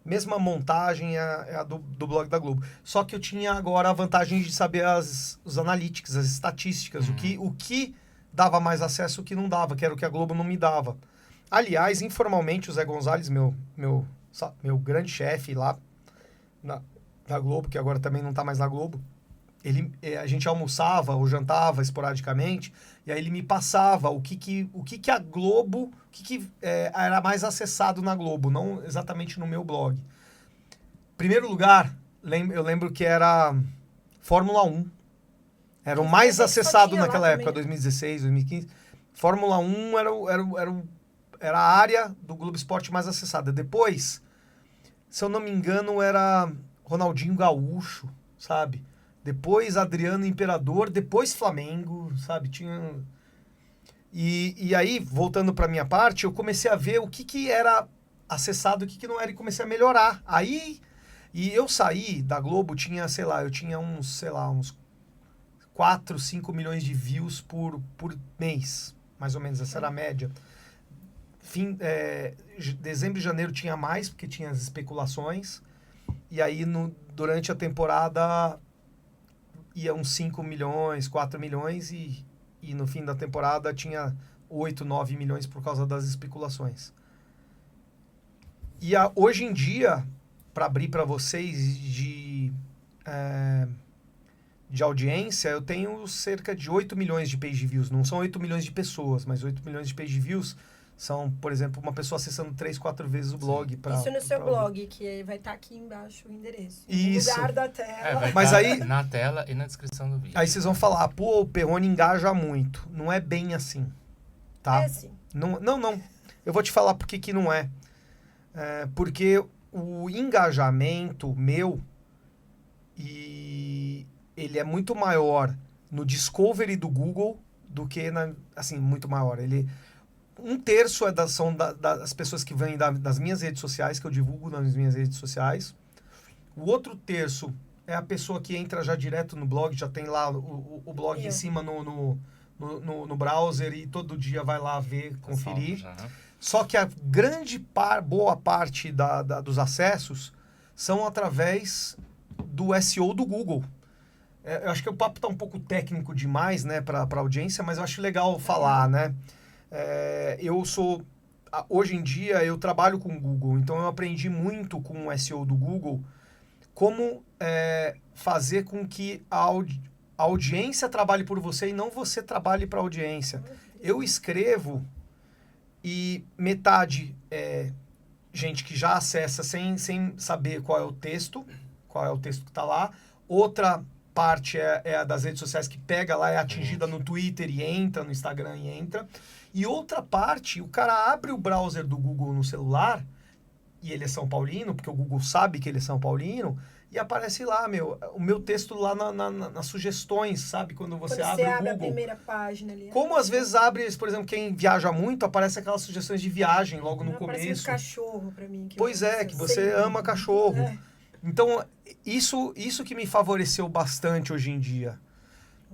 mesma montagem é a do blog da Globo. Só que eu tinha agora a vantagem de saber os analytics, as estatísticas, o que dava mais acesso, o que não dava, que era o que a Globo não me dava. Aliás, informalmente, o Zé Gonzalez, meu grande chefe lá na Globo, que agora também não está mais na Globo, a gente almoçava ou jantava esporadicamente, e aí ele me passava o que a Globo, era mais acessado na Globo, não exatamente no meu blog. Primeiro lugar, eu lembro que era Fórmula 1. Era o mais acessado naquela época, 2016, 2015. Fórmula 1 era a área do Globo Esporte mais acessada. Depois, se eu não me engano, era Ronaldinho Gaúcho, sabe? Depois Adriano Imperador, depois Flamengo, sabe? E aí, voltando para minha parte, eu comecei a ver o que era acessado e o que não era e comecei a melhorar. Aí, e eu saí da Globo, eu tinha uns 4, 5 milhões de views por mês, mais ou menos, essa era a média. Dezembro e janeiro tinha mais, porque tinha as especulações, e aí durante a temporada ia uns 5 milhões, 4 milhões, e no fim da temporada tinha 8, 9 milhões por causa das especulações. E hoje em dia, para abrir para vocês de audiência, eu tenho cerca de 8 milhões de page views. Não são 8 milhões de pessoas, mas 8 milhões de page views São, por exemplo, uma pessoa acessando 3, 4 vezes o blog. Isso no seu blog, que vai estar aqui embaixo o endereço. Isso. No lugar da tela. vai Mas tá aí- na tela e na descrição do vídeo. Aí vocês vão falar, pô, o Perrone engaja muito. Não é bem assim, tá? É sim. Não. Eu vou te falar por que não é. Porque o engajamento meu, e ele é muito maior no Discovery do Google do que, assim, muito maior. Um terço são das pessoas que vêm das minhas redes sociais, que eu divulgo nas minhas redes sociais. O outro terço é a pessoa que entra já direto no blog, já tem lá o blog em cima no browser e todo dia vai lá ver, conferir. Já, né? Só que a boa parte dos acessos são através do SEO do Google. Eu acho que o papo está um pouco técnico demais, né, para a audiência, mas eu acho legal falar, né? Hoje em dia eu trabalho com o Google, então eu aprendi muito com o SEO do Google como fazer com que a audiência trabalhe por você e não você trabalhe para a audiência. Eu escrevo e metade é gente que já acessa sem saber qual é o texto que está lá. Outra parte é a das redes sociais que pega lá, é atingida no Twitter e entra, no Instagram e entra. E outra parte, o cara abre o browser do Google no celular, e ele é São Paulino, porque o Google sabe que ele é São Paulino, e aparece lá, o meu texto lá nas sugestões, sabe? Quando você abre o Google. A primeira página ali. Como às vezes abre, por exemplo, quem viaja muito, aparece aquelas sugestões de viagem logo no Aparece começo. um cachorro pra mim. Pois é, que você ama cachorro. Então, isso que me favoreceu bastante hoje em dia.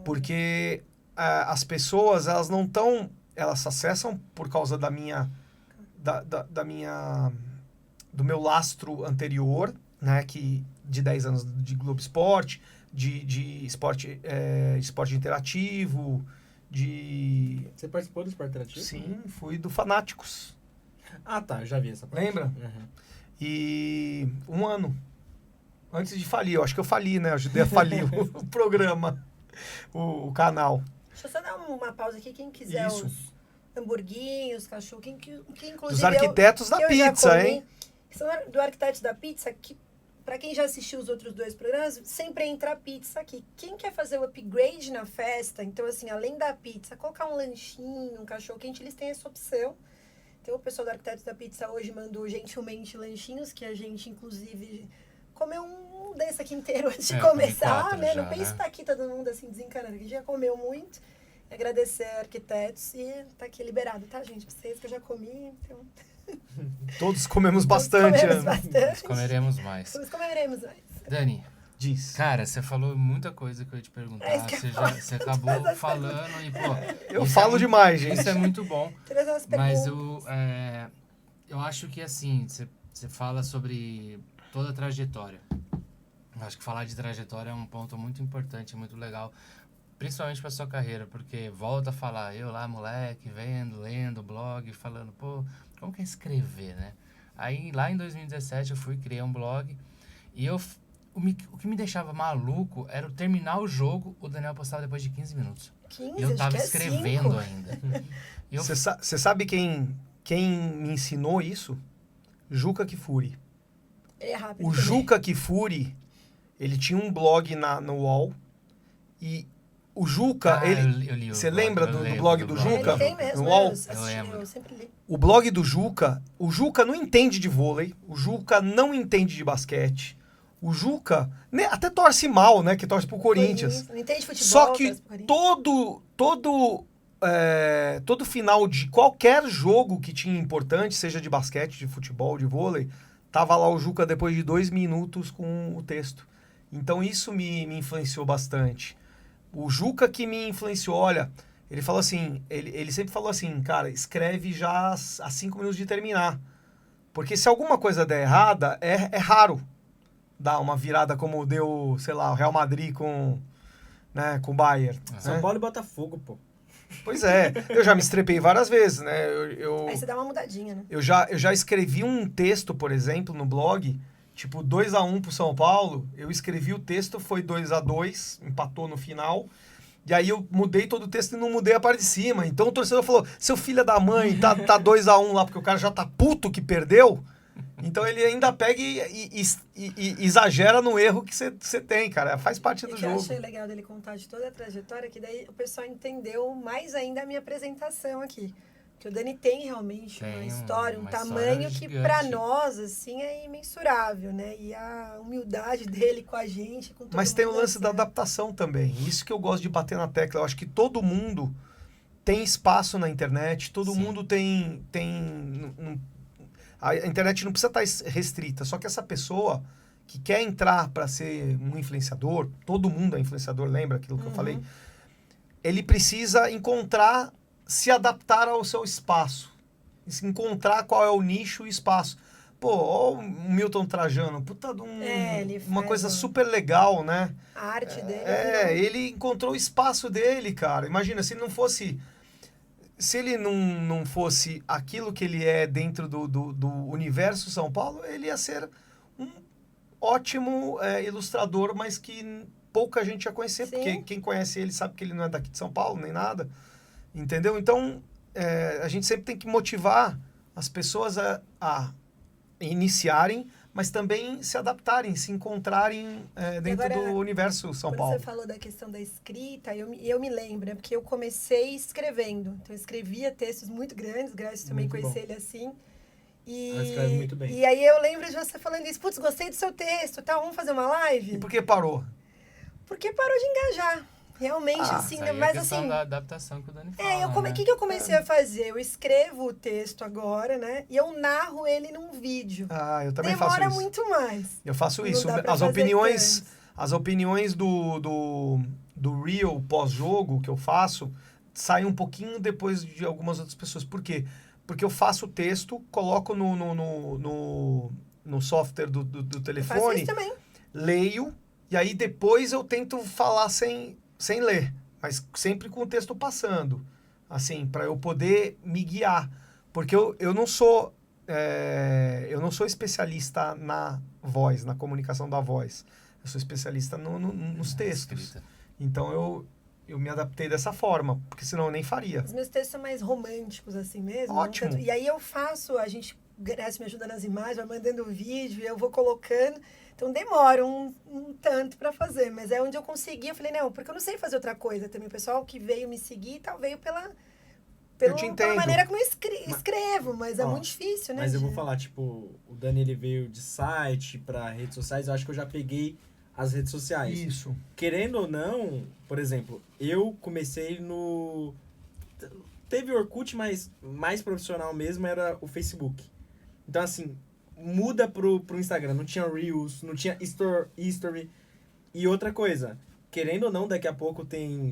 Porque as pessoas, elas não estão... Elas acessam por causa do meu lastro anterior, né? De 10 anos de Globo Esporte, de esporte interativo, Você participou do esporte interativo? Sim, fui do Fanáticos. Ah, tá, já vi essa parte. Lembra? Uhum. E um ano antes de falir, eu acho que eu fali, né? Eu ajudei a falir o programa, o canal. Deixa eu só dar uma pausa aqui. Quem quiser Isso. os hamburguinhos, cachorro, que inclusive Dos arquitetos da que eu já pizza, comi, hein? São do Arquitetos da Pizza, que para quem já assistiu os outros 2 programas, sempre entra a pizza aqui. Quem quer fazer o upgrade na festa, então assim, além da pizza, colocar um lanchinho, um cachorro quente, eles têm essa opção. Então o pessoal do Arquitetos da Pizza hoje mandou gentilmente lanchinhos, que a gente inclusive comeu um desse aqui inteiro antes de começar, 4 né? já, Não pense que tá aqui todo mundo assim desencanando, que já comeu muito. Agradecer a Arquitetos e tá aqui liberado, tá, gente? Pra vocês que eu já comi, então... Todos comemos bastante, Comemos né? bastante. Comeremos mais. Todos comeremos mais. Dani, Diz. cara, você falou muita coisa que eu ia te perguntar. isso que eu ia falar. Você acabou falando e, pô... Eu isso falo é demais, gente. Isso é muito bom. Todas as Mas perguntas. eu acho que, assim, você fala sobre toda a trajetória. Eu acho que falar de trajetória é um ponto muito importante, muito legal. Principalmente pra sua carreira, porque volta a falar, eu lá, moleque, lendo blog, falando, pô, como que é escrever, né? Aí, lá em 2017, eu fui criar um blog e o que me deixava maluco era o terminar o jogo, o Daniel postava depois de 15 minutos. 15, E eu tava acho que é escrevendo 5. ainda. E eu Você sabe quem me ensinou isso? Juca Kfouri. Ele é rápido O também. Juca Kfouri, ele tinha um blog no UOL e o Juca, eu li o você blog, lembra eu do lembro blog do Juca? Ele tem mesmo, No UOL? eu assisti, lembro. eu sempre li. O blog do Juca, o Juca não entende de vôlei, o Juca não entende de basquete, o Juca até torce mal, né, que torce pro Corinthians. Não entende futebol. Só que torce pro Corinthians. todo final de qualquer jogo que tinha importante, seja de basquete, de futebol, de vôlei, tava lá o Juca depois de 2 minutos com o texto. Então isso me influenciou bastante. O Juca que me influenciou, olha, ele falou assim, ele sempre falou assim, cara, escreve já a 5 minutos de terminar. Porque se alguma coisa der errada, é raro dar uma virada como deu, sei lá, o Real Madrid com o Bayern. São né? Paulo e Botafogo, pô. Pois é, eu já me estrepei várias vezes, né? Aí você dá uma mudadinha, né? Eu já escrevi um texto, por exemplo, no blog, tipo 2-1 pro São Paulo. Eu escrevi o texto, foi 2-2, empatou no final. E aí eu mudei todo o texto e não mudei a parte de cima. Então o torcedor falou, seu filho da mãe, tá 2-1 lá, porque o cara já tá puto que perdeu. Então ele ainda pega e exagera no erro que você tem, cara. Faz parte do que jogo. Eu achei legal dele contar de toda a trajetória, que daí o pessoal entendeu mais ainda a minha apresentação aqui. Que o Dani tem realmente uma história, um tamanho que para nós, assim, é imensurável, né? E a humildade dele com a gente, com todo Mas tem o mundo, lance assim, da adaptação também. Isso que eu gosto de bater na tecla. Eu acho que todo mundo tem espaço na internet, todo mundo tem a internet não precisa estar restrita, só que essa pessoa que quer entrar para ser um influenciador, todo mundo é influenciador, lembra aquilo que eu falei? Ele precisa se adaptar ao seu espaço, encontrar qual é o nicho e o espaço. Pô, ó o Milton Trajano, puta de uma coisa super legal, né? A arte dele. Ele encontrou o espaço dele, cara. Imagina, se ele não fosse... Se ele não fosse aquilo que ele é dentro do universo São Paulo, ele ia ser um ótimo ilustrador, mas que pouca gente ia conhecer, porque quem conhece ele sabe que ele não é daqui de São Paulo, nem nada. Entendeu? Então, a gente sempre tem que motivar as pessoas a iniciarem, mas também se adaptarem, se encontrarem dentro do universo São Paulo. Quando você falou da questão da escrita, eu me lembro, né? Porque eu comecei escrevendo. Então, eu escrevia textos muito grandes, graças a também conhecer ele assim. Ela escreve muito bem. E aí eu lembro de você falando isso. Putz, gostei do seu texto, tá? Vamos fazer uma live? E por que parou? Porque parou de engajar. Realmente, assim, Isso aí mas é a questão assim... da adaptação que o Dani fala, o que eu comecei a fazer? Eu escrevo o texto agora, né? E eu narro ele num vídeo. Eu também faço isso. Demora muito mais. Eu faço Não isso. dá pra As fazer opiniões, tanto. as opiniões do Reel pós-jogo que eu faço saem um pouquinho depois de algumas outras pessoas. Por quê? Porque eu faço o texto, coloco no software do telefone, Eu faço isso também. leio, e aí depois eu tento falar sem ler, mas sempre com o texto passando, assim, para eu poder me guiar. Porque eu não sou especialista na voz, na comunicação da voz. Eu sou especialista nos textos. Escrita. Então eu me adaptei dessa forma, porque senão eu nem faria. Os meus textos são mais românticos, assim mesmo. Ótimo. E aí eu faço, a gente, Graça me ajuda nas imagens, vai mandando vídeo, e eu vou colocando. Então demora um tanto para fazer, mas é onde eu consegui. Eu falei, não, porque eu não sei fazer outra coisa também. O pessoal que veio me seguir e tal, veio pela maneira como eu escrevo, mas é muito difícil, né? Mas eu vou falar, tipo, o Dani ele veio de site para redes sociais, eu acho que eu já peguei as redes sociais. Isso. Querendo ou não, por exemplo, eu comecei no... Teve Orkut, mas mais profissional mesmo era o Facebook. Então, assim, muda pro Instagram. Não tinha Reels, não tinha History. E outra coisa, querendo ou não, daqui a pouco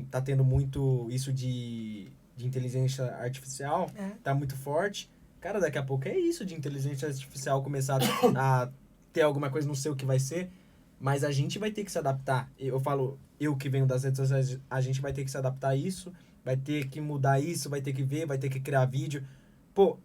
tá tendo muito isso de inteligência artificial. Tá muito forte. Cara, daqui a pouco é isso de inteligência artificial começar a ter alguma coisa, não sei o que vai ser. Mas a gente vai ter que se adaptar. Eu falo, eu que venho das redes sociais, a gente vai ter que se adaptar a isso. Vai ter que mudar isso, vai ter que ver, vai ter que criar vídeo. Pô,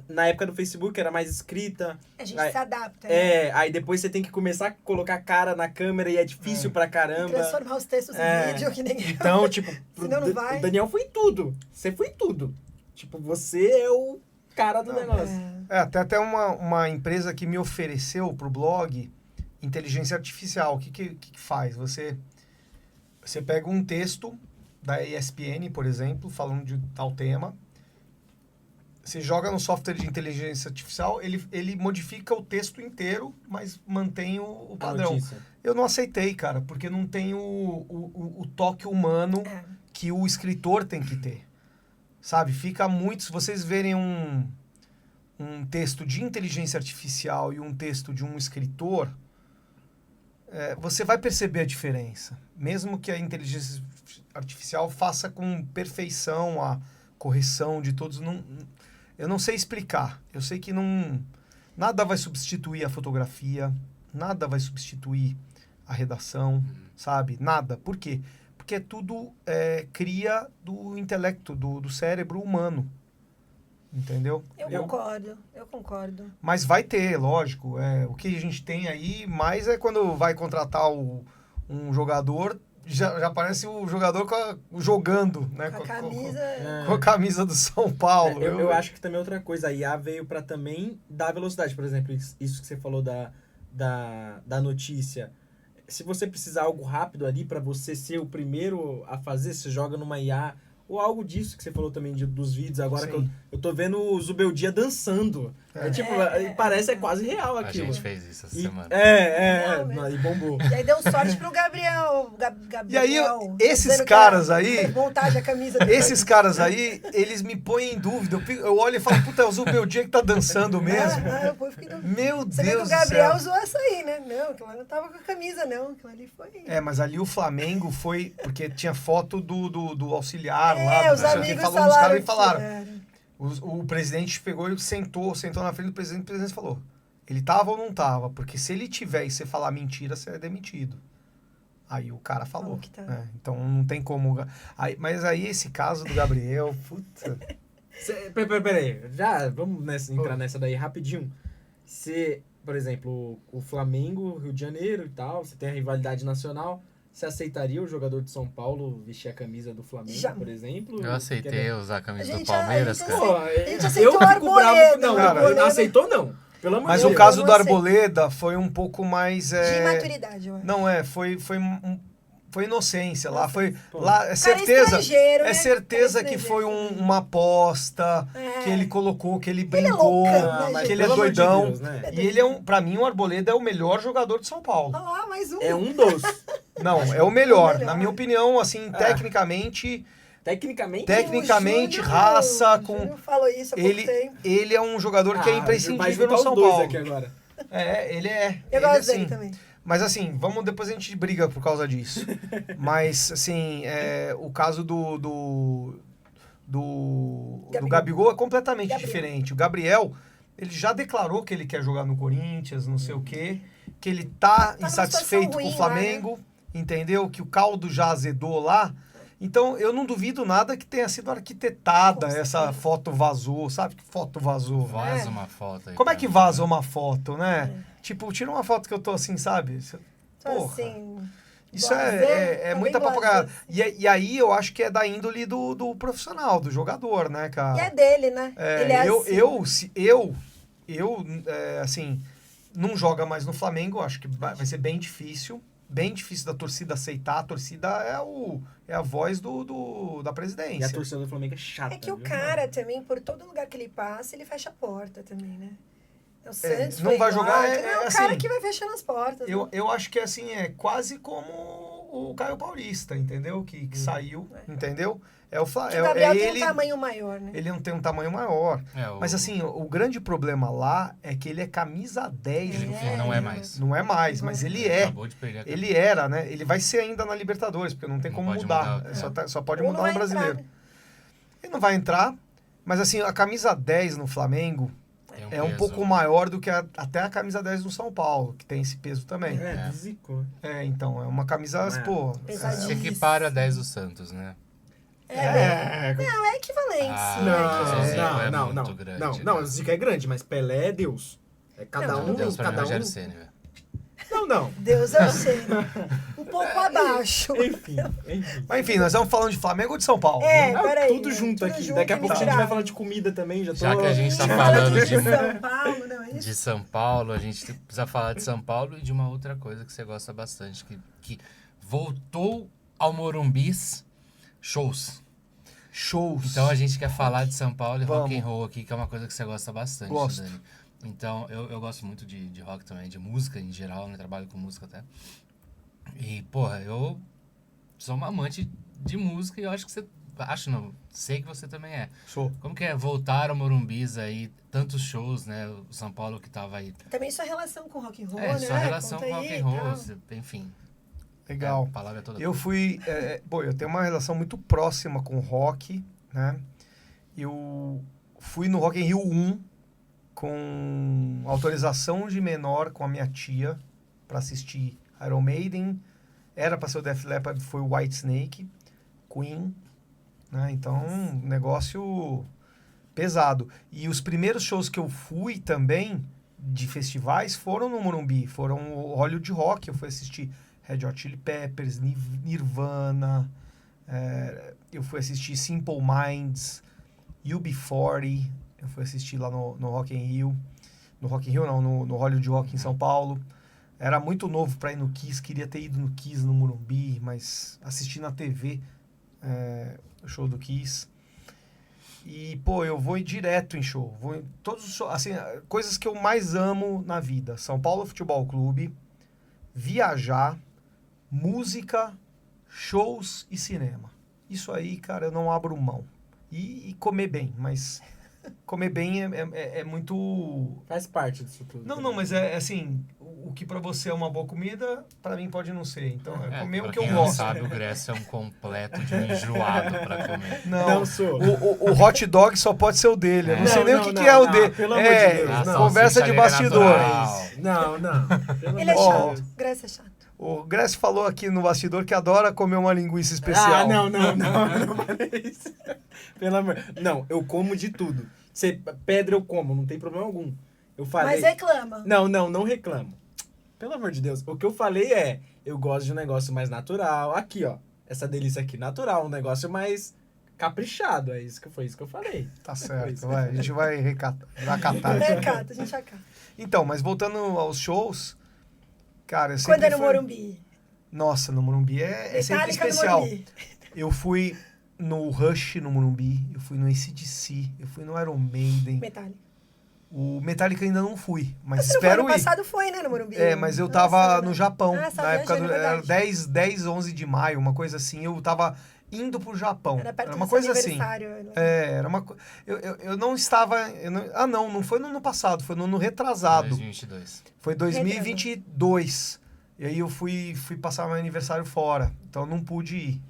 na época do Facebook era mais escrita. A gente se adapta. Aí depois você tem que começar a colocar cara na câmera e é difícil pra caramba. Transformar os textos em vídeo, que nem Então, tipo, senão não vai. O Daniel foi tudo. Você foi tudo. Tipo, você é o cara do negócio. Até uma empresa que me ofereceu pro blog inteligência artificial. O que faz? Você pega um texto da ESPN, por exemplo, falando de tal tema. Você joga no software de inteligência artificial, ele modifica o texto inteiro, mas mantém o padrão. Eu não aceitei, cara, porque não tem o toque humano que o escritor tem que ter. Sabe? Fica muito... Se vocês verem um texto de inteligência artificial e um texto de um escritor, você vai perceber a diferença. Mesmo que a inteligência artificial faça com perfeição a correção de todos... Eu não sei explicar. Eu sei que nada vai substituir a fotografia, nada vai substituir a redação, sabe? Nada. Por quê? Porque tudo cria do intelecto, do cérebro humano. Entendeu? Eu concordo. Mas vai ter, lógico. O que a gente tem aí, mais é quando vai contratar um jogador, já parece o jogador jogando, né? Com a camisa... Com a camisa do São Paulo. Eu acho que também outra coisa, a IA veio pra também dar velocidade. Por exemplo, isso que você falou da notícia. Se você precisar algo rápido ali pra você ser o primeiro a fazer, você joga numa IA. Ou algo disso que você falou também dos vídeos. Agora Sim. que eu tô vendo o Zubeldia dançando. Parece quase real A aquilo. gente fez isso essa semana. Não, E bombou. E aí deu sorte pro Gabriel. E aí, Gabriel, esses dizendo que caras era aí- montagem a camisa dele. Esses caras aí, eles me põem em dúvida. Eu olho e falo, puta, é o Zubeldia que tá dançando mesmo? Eu fiquei do... Meu Você vê que Deus o do Gabriel céu. usou essa aí, né? Não, aquilo lá não tava com a camisa, não. Aquilo ali foi... Mas ali o Flamengo foi... Porque tinha foto do auxiliar lá. É, os não sei o quê, amigos falou, os caras me falaram. falaram. que era. O presidente pegou e sentou na frente do presidente, e o presidente falou, ele tava ou não tava? Porque se ele tiver e você falar mentira, você é demitido. Aí o cara falou. Falou que tá. Né? Então não tem como... Mas aí esse caso do Gabriel, puta... Peraí, já vamos entrar nessa daí rapidinho. Se, por exemplo, o Flamengo, Rio de Janeiro e tal, você tem a rivalidade nacional, você aceitaria o jogador de São Paulo vestir a camisa do Flamengo, Já. por exemplo? Eu aceitei usar a A camisa gente- do Palmeiras, a gente cara. Pô, gente aceitou eu o fico bravo. Arboleda, Não, o Arboleda. não aceitou não. Pelo amor Mas de o Deus. caso eu do não sei. Arboleda foi um pouco mais... De imaturidade, eu acho. Não, foi inocência lá. Foi Pô. lá, Cara certeza... estrangeiro, né? É certeza Cara que foi estrangeiro. uma aposta, É. que ele colocou, que ele é brincou, loucão, né, que gente? ele é Pelo amor de doidão. Deus, né? E ele pra mim, o Arboleda é o melhor jogador de São Paulo. Olha lá, mais um. É um dos. Não, é o melhor. melhor. Na minha opinião, assim, tecnicamente, Tecnicamente, raça, O com... Júnior falou isso há pouco Ele, tempo. ele é um jogador que é vai imprescindível juntar no os São dois Paulo. aqui agora. Ele é. Eu ele, gosto assim, dele também. Mas assim, depois a gente briga por causa disso. Mas, assim, o caso do Gabigol é completamente Gabriel. diferente. O Gabriel, ele já declarou que ele quer jogar no Corinthians, não sei o quê, que ele tá numa insatisfeito situação com o ruim Flamengo, entendeu? Que o caldo já azedou lá. Então, eu não duvido nada que tenha sido arquitetada Com essa certeza. foto vazou. Sabe que foto vazou? Vaza uma foto aí. Como é pra que mim, vaza né? uma foto, né? Tipo, tira uma foto que eu tô assim, sabe? Então, Porra. assim... Isso blasé, é tá muita bem papagaiada. blasé. E aí eu acho que é da índole do profissional, do jogador, né, cara? E é dele, né? Ele é assim. Assim, não joga mais no Flamengo, acho que vai ser bem difícil da torcida aceitar. A torcida é a voz da E a presidência. torcida do Flamengo é chata. É que o viu? cara também, por todo lugar que ele passa, ele fecha a porta também, né? O Santos não foi vai igual, jogar, que não é o assim, cara que vai fechando as portas. né? Eu acho que assim, é quase como o Caio Paulista, entendeu? Que saiu, entendeu? É o Que Flamengo. o Gabriel tem ele, um tamanho maior, né? ele não tem um tamanho maior. É, Mas assim, o grande problema lá é que ele é camisa 10 Ele do não Flamengo. é mais. Não é mais, mas ele é. Acabou de perder a Ele era, né? Ele vai ser ainda na Libertadores, porque não tem Não como pode mudar. mudar, Só pode Ou não mudar vai no brasileiro. entrar, né? Ele não vai entrar, mas assim, a camisa 10 no Flamengo Tem é um peso. pouco maior do que até a camisa 10 do São Paulo, que tem esse peso também. É, zico. Então, é uma camisa, É. pô... Pesadinho. Se equipara a 10 do Santos, né? Não, é equivalente, Ah, sim. não, é Zico é não, muito não, grande, não, né? não, Zico é grande, mas Pelé é Deus. É cada Não, um, Deus pra mim é cada Rogério um. Ceni, velho. Não. Deus é o Senhor. Um pouco abaixo. Enfim. Mas enfim, nós estamos falando de Flamengo ou de São Paulo? É, né? peraí. Tudo né? junto Tudo aqui. junto Daqui a e pouco a gente vai misturado. falar de comida também. Já Já que a gente tá Fala falando de São Paulo, não é isso? De São Paulo, a gente precisa falar de São Paulo e de uma outra coisa que você gosta bastante, que voltou ao Morumbis, shows. Shows. Então a gente quer falar de São Paulo e Vamos. rock and roll aqui, que é uma coisa que você gosta bastante, Gosto. Dani. Então eu gosto muito de rock também, de música em geral, né? Trabalho com música até. E, porra, eu sou uma amante de música e eu acho que você... sei que você também é. Sou. Como que é voltar ao Morumbis aí, tantos shows, né? O São Paulo que tava aí. Também sua relação com rock and roll, É, né? sua relação Conta com aí rock e and roll, tal. enfim. Legal. A palavra é toda. Eu fui... eu tenho uma relação muito próxima com o rock, né? Eu fui no Rock in Rio 1 com autorização de menor com a minha tia para assistir Iron Maiden. Era para ser o Def Leppard, foi o Whitesnake, Queen, né? Então, um negócio pesado. E os primeiros shows que eu fui também de festivais foram no Morumbi, foram o Hollywood Rock, eu fui assistir Red Hot Chili Peppers, Nirvana, eu fui assistir Simple Minds, UB40, eu fui assistir lá no Rock in Rio. No Rock in Rio não, no Hollywood Rock em São Paulo. Era muito novo pra ir no Kiss, queria ter ido no Kiss, no Morumbi, mas assisti na TV o show do Kiss. E, pô, eu vou ir direto em show. Vou em todos os shows, assim, coisas que eu mais amo na vida. São Paulo Futebol Clube, viajar, música, shows e cinema. Isso aí, cara, eu não abro mão. E comer bem, mas comer bem é muito... Faz parte disso tudo. Não, mas é assim, o que pra você é uma boa comida, pra mim pode não ser. Então, comer pra o que eu quem não gosto. sabe, o Grécia é um completo de um enjoado pra comer. Não, sou. o hot dog só pode ser o dele. Eu não sei nem o que é o dele. Pelo amor de Deus, não. Conversa de bastidores. natural. Não. Ele é Ó, chato. Graça é chato. O Grécia falou aqui no bastidor que adora comer uma linguiça especial. Não falei isso. Pelo amor. Não, eu como de tudo. Pedra eu como, não tem problema algum. Eu falei. Mas reclama. Não reclamo. Pelo amor de Deus. O que eu falei eu gosto de um negócio mais natural. Aqui, ó. Essa delícia aqui, natural. Um negócio mais caprichado. Foi isso que eu falei. Tá certo, vai. A gente vai acatar. Recata, a gente acata. Então, mas voltando aos shows, cara, eu Quando sempre é no fui... Morumbi? Nossa, no Morumbi é sempre Metallica no especial. Morumbi. Eu fui no Rush no Morumbi, eu fui no AC/DC, eu fui no Iron Maiden. Metallica. O Metallica ainda não fui, mas Você não espero foi, ano ir. passado foi, né, no Morumbi? Mas eu Nossa, tava né? no Japão, Ah, você na tava época viajando, é era verdade. 10, 11 de maio, uma coisa assim, eu tava indo pro Japão. Era perto uma do coisa seu assim. aniversário, né? Era uma coisa... Eu não estava... não foi no ano passado, foi no ano retrasado. 2022. Foi 2022. E aí eu fui passar meu aniversário fora, então eu não pude ir.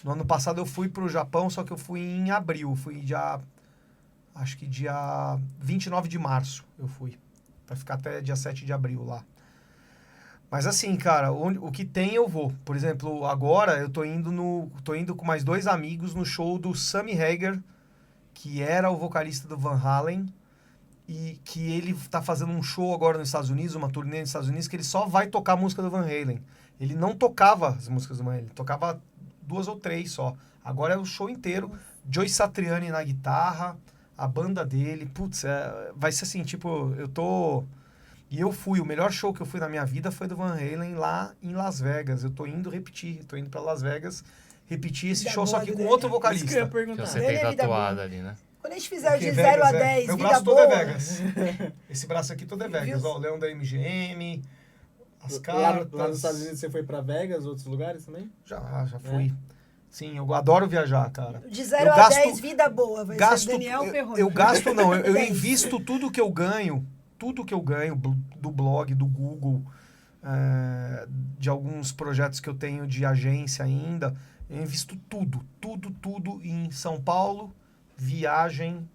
No ano passado eu fui pro Japão, só que eu fui em abril, fui acho que dia 29 de março eu fui. Vai ficar até dia 7 de abril lá. Mas assim, cara, o que tem eu vou. Por exemplo, agora eu tô indo com mais 2 amigos no show do Sammy Hagar, que era o vocalista do Van Halen, e que ele tá fazendo um show agora nos Estados Unidos, uma turnê nos Estados Unidos, que ele só vai tocar a música do Van Halen. Ele não tocava as músicas do Van Halen, ele tocava 2 ou 3 só. Agora é o show inteiro. Joe Satriani na guitarra, a banda dele. Putz, vai ser assim, tipo, E eu fui, o melhor show que eu fui na minha vida foi do Van Halen lá em Las Vegas. Eu tô indo pra Las Vegas repetir esse Vida show, só boa que do com dele. outro Isso que eu ia vocalista. Que perguntar. você Ele tem é vida tatuado boa. ali, né? Quando a gente fizer o de Porque 0 a Vegas 10, Meu vida braço boa... todo é Vegas. Esse braço aqui todo é Vegas. Viu? Ó, o leão da MGM, as Lá cartas. nos Estados Unidos você foi pra Vegas, outros lugares também? Já fui. Sim, eu adoro viajar, cara. De 0 Eu a gasto- 10, vida boa. Vai ser Daniel Perrone. eu gasto não, eu 10. invisto tudo que eu ganho do blog, do Google, de alguns projetos que eu tenho de agência ainda, eu invisto tudo em São Paulo, viagem,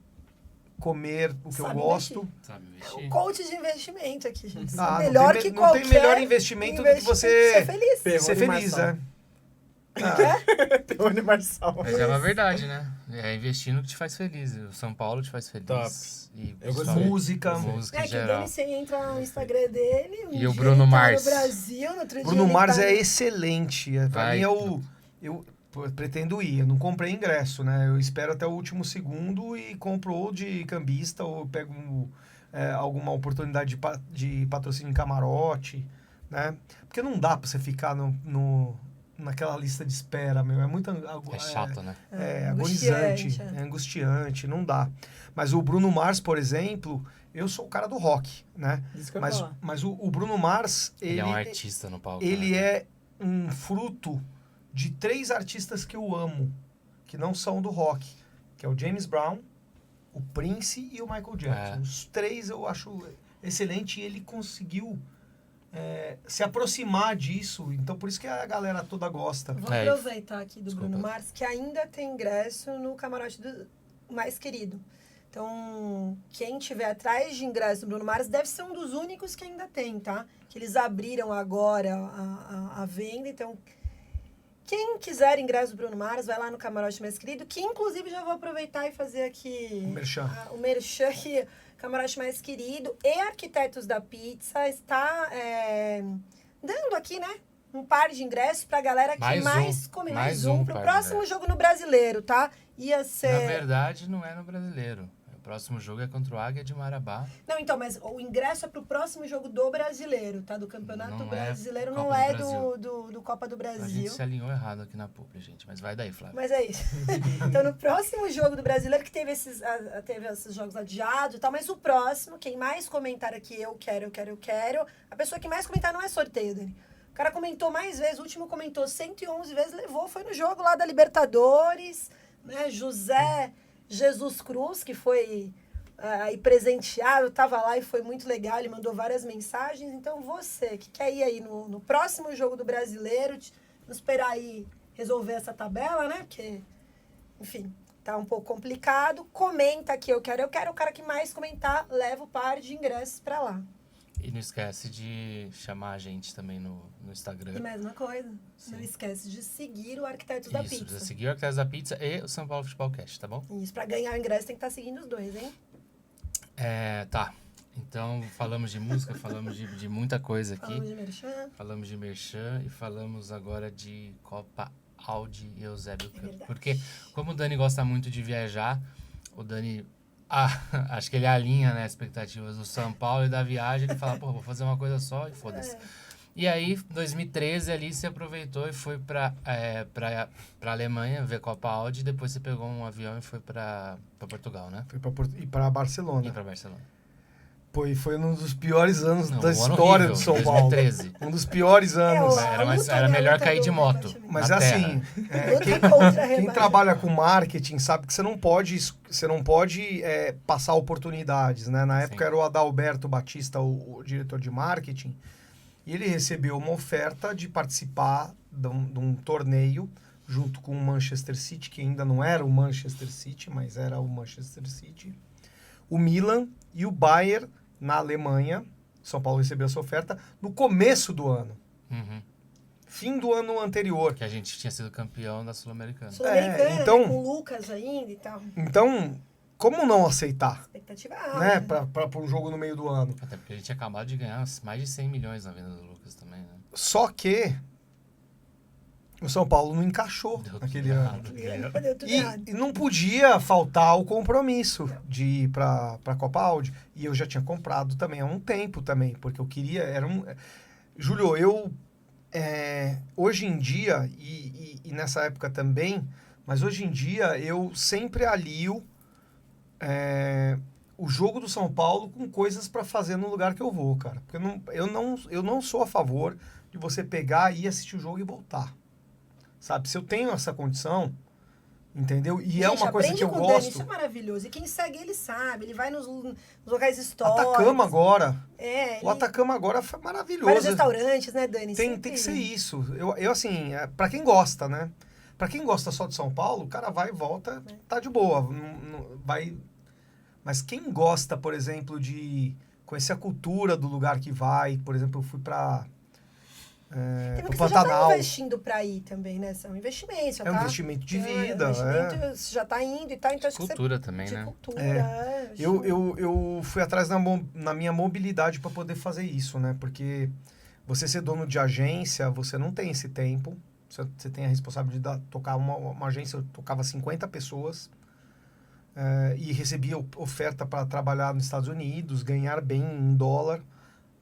comer o que Sabe eu gosto. Sabe É investir? um coach de investimento aqui, gente. Ah, Melhor não que tem, qualquer não tem melhor investimento do que você Ser feliz. Perrone ser feliz, Marçal. Perrone Marçal. Mas é uma verdade, né? É investir no que te faz feliz. O São Paulo te faz feliz. Top. E Eu gostei. principalmente Música. música em Que o geral. Dani, você entra no Instagram dele. E dia o Bruno ele tá Mars. no Brasil, no outro dia Bruno ele Mars tá... é excelente. Pra Vai. mim eu pretendo ir. Eu não comprei ingresso, né? Eu espero até o último segundo e compro ou de cambista ou pego alguma oportunidade de patrocínio em camarote, né? Porque não dá pra você ficar naquela lista de espera, meu. É muito... É chato, né? É agonizante, angustiante, é angustiante, não dá. Mas o Bruno Mars, por exemplo, eu sou o cara do rock, né? Isso que eu ia Mas, falar. mas o Bruno Mars, Ele é um artista no palco. ele né? é um fruto de 3 artistas que eu amo, que não são do rock, que é o James Brown, o Prince e o Michael Jackson. Os 3 eu acho excelente e ele conseguiu se aproximar disso, então por isso que a galera toda gosta. Vou É, aproveitar aqui do desculpa. Bruno Mars, que ainda tem ingresso no camarote do Mais Querido. Então, quem tiver atrás de ingresso do Bruno Mars deve ser um dos únicos que ainda tem, tá? Que eles abriram agora a venda. Então, quem quiser ingresso do Bruno Mars, vai lá no camarote Mais Querido, que inclusive já vou aproveitar e fazer aqui O merchan. o merchan, que Camarote Mais Querido e Arquitetos da Pizza está dando aqui, né? um par de ingressos pra galera que mais come. Mais um pro par de próximo ingressos. jogo no Brasileiro, tá? Ia ser... Na verdade, não é no Brasileiro. O próximo jogo é contra o Águia de Marabá. Não, então, mas o ingresso é pro próximo jogo do Brasileiro, tá? Do Campeonato Não é Brasileiro, Copa não do é Brasil. do Copa do A gente Brasil. se alinhou errado aqui na publi, gente. Mas vai daí, Flávio. Mas é isso. Então, no próximo jogo do Brasileiro, que teve esses jogos adiados e tal, mas o próximo, quem mais comentar aqui, eu quero, a pessoa que mais comentar não é sorteio, Dani. O cara comentou mais vezes, o último comentou 111 vezes, levou, foi no jogo lá da Libertadores, né? José Jesus Cruz, que foi aí presenteado, tava lá e foi muito legal, ele mandou várias mensagens. Então, você que quer ir aí no próximo jogo do Brasileiro, não esperar aí resolver essa tabela, né? Porque, enfim, tá um pouco complicado. Comenta aqui, eu quero. O cara que mais comentar, leva o par de ingressos pra lá. E não esquece de chamar a gente também no Instagram. E mais uma coisa, Sim. não esquece de seguir o Arquitetos da Isso, Pizza. precisa seguir o Arquitetos da Pizza e o São Paulo Futebol Cast, tá bom? Isso, pra ganhar o ingresso tem que estar seguindo os dois, hein? Tá. Então, falamos de música, falamos de muita coisa aqui. Falamos de merchan. Falamos de Merchan e falamos agora de Copa Audi e Eusébio Cup. verdade. Porque, como o Dani gosta muito de viajar, o Dani... acho que ele alinha, né, as expectativas do São Paulo e da viagem. Ele fala, pô, vou fazer uma coisa só e foda-se. E aí, 2013, ali, você aproveitou e foi pra Alemanha ver Copa Audi. E depois você pegou um avião e foi pra Portugal, né? Foi para Barcelona. E pra Barcelona. Foi um dos piores anos Não, da um ano história horrível, do São Paulo. 2013. Um dos piores anos. Era melhor cair de moto. Mas na assim, terra. quem trabalha com marketing sabe que você não pode passar oportunidades, né? Na época Sim. era o Adalberto Batista, o diretor de marketing, e ele recebeu uma oferta de participar de um torneio junto com o Manchester City, que ainda não era o Manchester City, mas era o Manchester City, o Milan e o Bayern na Alemanha. São Paulo recebeu essa oferta no começo do ano. Uhum. Fim do ano anterior. Que a gente tinha sido campeão da Sul-Americana. Sul-Americana, então- né, com o Lucas ainda e tal. Então, como não aceitar, Expectativa alta. né, pra um jogo no meio do ano? Até porque a gente tinha acabado de ganhar mais de 100 milhões na venda do Lucas também, né? Só que o São Paulo não encaixou Deu tudo naquele ano. errado. Deu tudo errado. E não podia faltar o compromisso de ir pra Copa Audi. E eu já tinha comprado também há um tempo também, porque eu queria... Júlio, eu... hoje em dia, e nessa época também, mas hoje em dia eu sempre alio o jogo do São Paulo com coisas para fazer no lugar que eu vou, cara. Porque eu não sou a favor de você pegar, ir assistir o jogo e voltar. Sabe? Se eu tenho essa condição, entendeu? E é Gente, uma coisa aprende que eu com o Dani, gosto. isso é maravilhoso. E quem segue, ele sabe. Ele vai nos locais históricos. Atacama agora. É, O Atacama agora foi maravilhoso. vários restaurantes, né, Dani? Tem que ser isso. Eu assim, pra quem gosta, né? Pra quem gosta só de São Paulo, o cara vai e volta, tá de boa. Vai... Mas quem gosta, por exemplo, de conhecer a cultura do lugar que vai, por exemplo, eu fui pra Tem pro que você já tá Pantanal. investindo pra ir também, né? São investimentos. É um investimento de vida. Você já tá indo e tal, então acho que Cultura também, você... De né? cultura, Eu fui atrás na minha mobilidade para poder fazer isso, né? Porque você ser dono de agência, você não tem esse tempo. Você tem a responsabilidade de tocar uma agência. Eu tocava 50 pessoas e recebia oferta para trabalhar nos Estados Unidos, ganhar bem em dólar.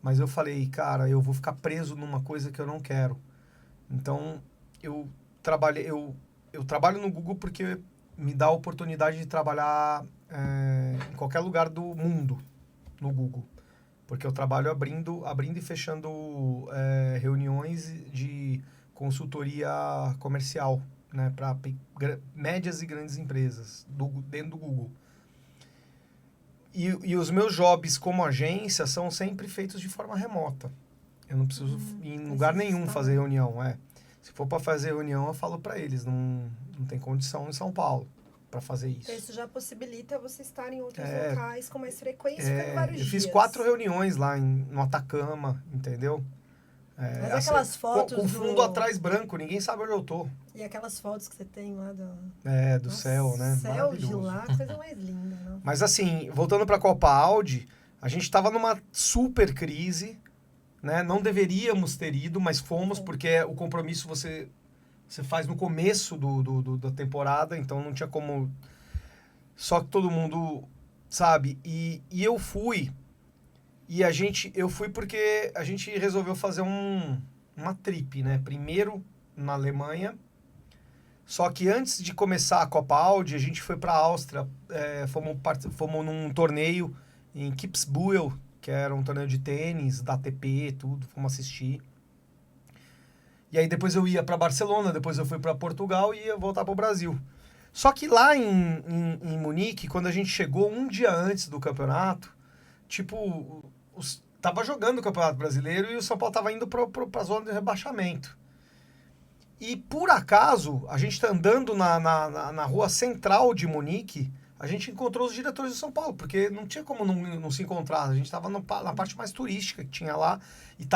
Mas eu falei, cara, eu vou ficar preso numa coisa que eu não quero. Então, eu trabalho no Google porque me dá a oportunidade de trabalhar em qualquer lugar do mundo no Google. Porque eu trabalho abrindo e fechando reuniões de consultoria comercial, né, para médias e grandes empresas dentro do Google. E os meus jobs como agência são sempre feitos de forma remota. Eu não preciso ir em lugar nenhum fazer reunião. Se for para fazer reunião, eu falo para eles. Não tem condição em São Paulo para fazer isso. Isso já possibilita você estar em outros locais com mais frequência, ficando vários eu dias. fiz 4 reuniões lá no Atacama, entendeu? Mas aquelas fotos com fundo atrás branco, ninguém sabe onde eu tô. E aquelas fotos que você tem lá do Do céu, né? céu de Maravilhoso. lá, coisa mais linda, não? Mas assim, voltando para a Copa Audi, a gente estava numa super crise, né? Não deveríamos ter ido, mas fomos, porque o compromisso você faz no começo da temporada, então não tinha como... Só que todo mundo sabe. E eu fui, eu fui porque a gente resolveu fazer uma trip, né? Primeiro na Alemanha, só que antes de começar a Copa Audi, a gente foi para a Áustria, fomos num torneio em Kitzbühel, que era um torneio de tênis, da ATP, tudo, fomos assistir. E aí depois eu ia para Barcelona, depois eu fui para Portugal e ia voltar para o Brasil. Só que lá em Munique, quando a gente chegou um dia antes do campeonato, tipo, tava jogando o Campeonato Brasileiro e o São Paulo tava indo para a zona de rebaixamento. E por acaso, a gente tá andando na rua central de Munique, a gente encontrou os diretores do São Paulo, porque não tinha como não se encontrar. A gente estava na parte mais turística que tinha lá e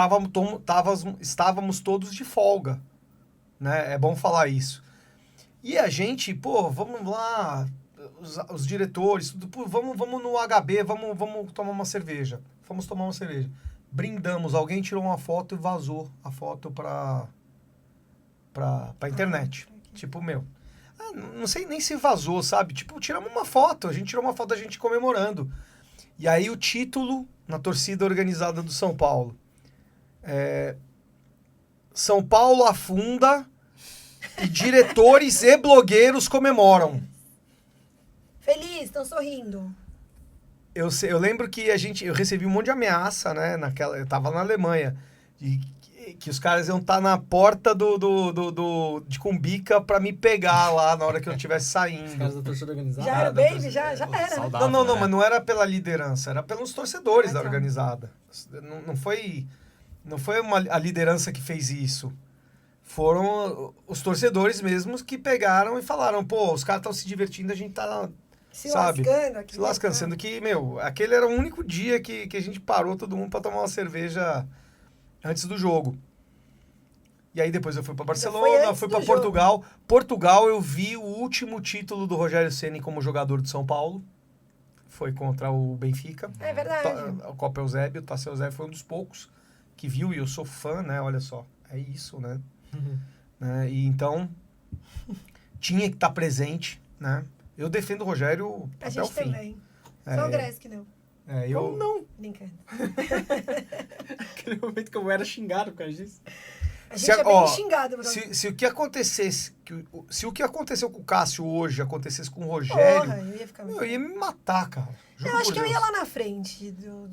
estávamos todos de folga, né? É bom falar isso. E a gente, pô, vamos lá, os diretores, tudo, pô, vamos no HB, vamos tomar uma cerveja. Fomos tomar uma cerveja. Brindamos, alguém tirou uma foto e vazou a foto pra internet. Tipo, não sei nem se vazou, sabe? Tipo, tiramos uma foto, a gente tirou uma foto da gente comemorando. E aí o título na torcida organizada do São Paulo. São Paulo afunda e diretores e blogueiros comemoram. Feliz, estão sorrindo. Eu lembro que eu recebi um monte de ameaça, né? Eu tava na Alemanha. E que os caras iam estar na porta de Cumbica pra me pegar lá na hora que eu estivesse saindo. Os caras da torcida organizada. Já era baby? Já era. Né? Saudável, Não, né? mas não era pela liderança, era pelos torcedores da tá. organizada. Não foi a liderança que fez isso. Foram os torcedores mesmos que pegaram e falaram, pô, os caras estão se divertindo, a gente tá... Se sabe? lascando aqui. Se lascando, sendo que, aquele era o único dia que a gente parou todo mundo pra tomar uma cerveja antes do jogo. E aí depois eu fui pra Barcelona, fui pra Portugal. Portugal eu vi o último título do Rogério Ceni como jogador de São Paulo. Foi contra o Benfica. É verdade. A Copa Eusébio, o Taça Eusébio foi um dos poucos que viu, e eu sou fã, né? Olha só, é isso, né? Né? E então, tinha que estar presente, né? Eu defendo o Rogério até o fim. A gente também. Só o Gretzky não. Como não? Brincando. Aquele momento que eu era xingado por causa disso. A gente é bem xingado. Por se o que acontecesse, se o que aconteceu com o Cássio hoje acontecesse com o Rogério, Porra, eu ia ficar eu ia me matar, cara. Eu acho que eu ia lá na frente do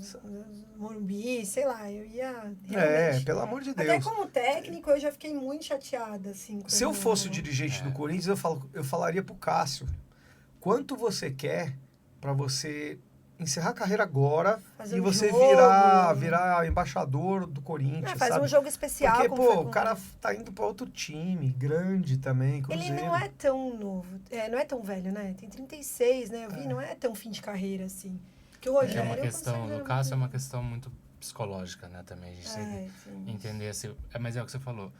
Morumbi, sei lá, eu ia realmente. Pelo amor de Deus. Até como técnico, eu já fiquei muito chateada, assim. Se eu fosse o dirigente do Corinthians, eu falaria pro Cássio, quanto você quer pra você encerrar a carreira agora e você virar embaixador do Corinthians, fazer sabe? um jogo especial. Porque, pô, o cara tá indo pra outro time, grande também, Cruzeiro. Ele não é tão novo, não é tão velho, né? Tem 36, né? Eu vi, não é tão fim de carreira, assim. Porque o Rogério... É uma questão, no caso, é uma questão muito psicológica, né? Também, a gente tem que entender, assim, mas é o que você falou.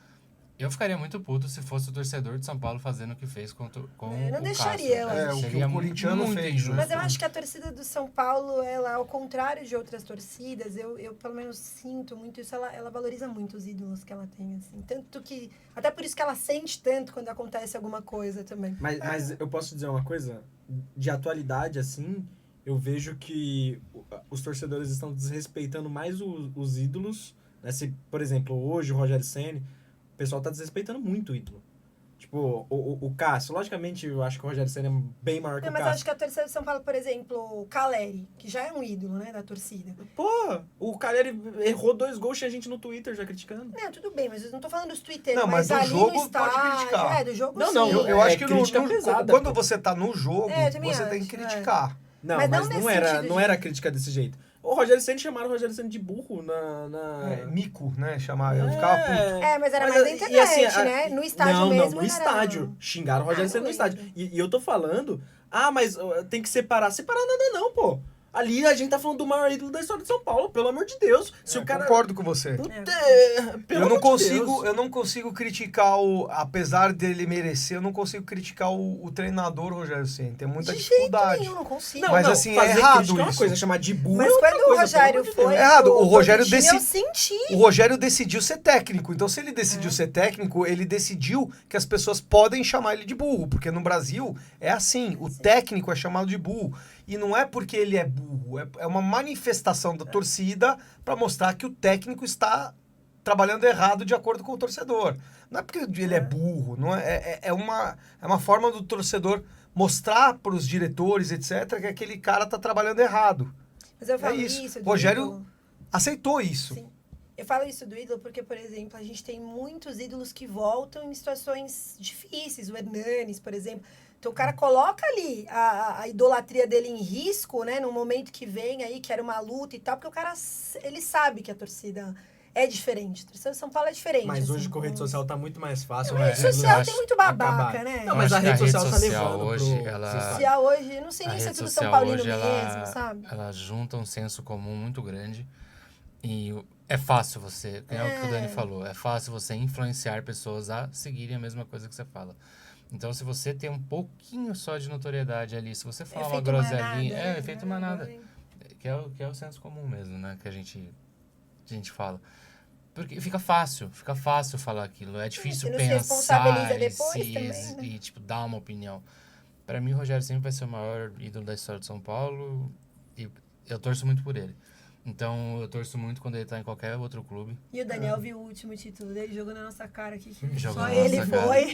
Eu ficaria muito puto se fosse o torcedor de São Paulo fazendo o que fez com eu não o deixaria Cássio. ela. O que o corintiano muito fez. injusto. Mas eu acho que a torcida do São Paulo, ela, ao contrário de outras torcidas, eu pelo menos sinto muito isso, ela valoriza muito os ídolos que ela tem, assim. Tanto que... Até por isso que ela sente tanto quando acontece alguma coisa também. Mas eu posso dizer uma coisa? De atualidade, assim, eu vejo que os torcedores estão desrespeitando mais os ídolos. Né? Se, por exemplo, hoje o Rogério Ceni, o pessoal tá desrespeitando muito o ídolo. Tipo, o Cássio, logicamente, eu acho que o Rogério Ceni é bem maior que o Mas eu Cássio. acho que a torcida de São Paulo, por exemplo, o Caleri, que já é um ídolo, né, da torcida. Pô, o Caleri errou 2 gols, tinha gente no Twitter já criticando. Não, tudo bem, mas eu não tô falando dos twitteiros, Não, mas do ali jogo no estádio, pode criticar. do jogo Não, sim. não, Eu acho que crítica pesada, quando pô. você tá no jogo, eu também você tem acho, que criticar. Não, Mas mas não não, nesse era, sentido não de- era crítica desse jeito. O Rogério Ceni chamaram o Rogério Ceni de burro Mico, né? Chamar. Eu ficava puto. Mas era Mas, mais na e internet, assim, né? No estádio não, mesmo. Não, no era- estádio. Xingaram o Rogério não Ceni no lembro. estádio. E eu tô falando, mas tem que separar. Separar nada não, pô. Ali a gente tá falando do maior ídolo da história de São Paulo, pelo amor de Deus. Se o cara... Concordo com você. Pelo Eu não amor de consigo, Deus. eu não consigo criticar apesar dele merecer, eu não consigo criticar o treinador Rogério Ceni. Tem muita De jeito dificuldade. nenhum, não consigo. Não, Mas, não, assim, é fazer errado crítica é uma isso. coisa, chamar de burro Mas é outra quando coisa, o Rogério pelo amor de foi Deus. É errado, o pro Rogério time, decide- eu senti. O Rogério decidiu ser técnico. Então, se ele decidiu ser técnico, ele decidiu que as pessoas podem chamar ele de burro. Porque no Brasil é assim: o técnico é chamado de burro. E não é porque ele é burro, é uma manifestação da torcida para mostrar que o técnico está trabalhando errado de acordo com o torcedor. Não é porque ele é burro, não é uma forma do torcedor mostrar para os diretores, etc., que aquele cara está trabalhando errado. Mas eu falo isso. isso. Rogério ídolo. aceitou isso. Sim. Eu falo isso do ídolo porque, por exemplo, a gente tem muitos ídolos que voltam em situações difíceis. O Hernanes, por exemplo. Então, o cara coloca ali a idolatria dele em risco, né? No momento que vem aí, que era uma luta e tal. Porque o cara, ele sabe que a torcida é diferente. A torcida de São Paulo é diferente. Mas hoje assim, com a rede social tá muito mais fácil. A rede eu social acho- tem muito babaca, acabar. né? Não, Eu mas a acho que rede social tá levando hoje, pro... ela- Vocês sabem. Social hoje, não sei A nem se é rede tudo São social Paulino hoje, mesmo, sabe? ela junta um senso comum muito grande e é fácil você, é o que o Dani falou, é fácil você influenciar pessoas a seguirem a mesma coisa que você fala. Então, se você tem um pouquinho só de notoriedade ali, se você falar uma Efeito groselinha, manada, efeito manada, que é o senso comum mesmo, né, que a gente fala. Porque fica fácil falar aquilo, é difícil você não se pensar responsabiliza e, depois também, né? e, tipo, dar uma opinião. Pra mim, o Rogério sempre vai ser o maior ídolo da história de São Paulo e eu torço muito por ele. Então, eu torço muito quando ele tá em qualquer outro clube. E o Daniel viu o último título dele, jogou na nossa cara aqui. Jogou Só na ele nossa cara. foi.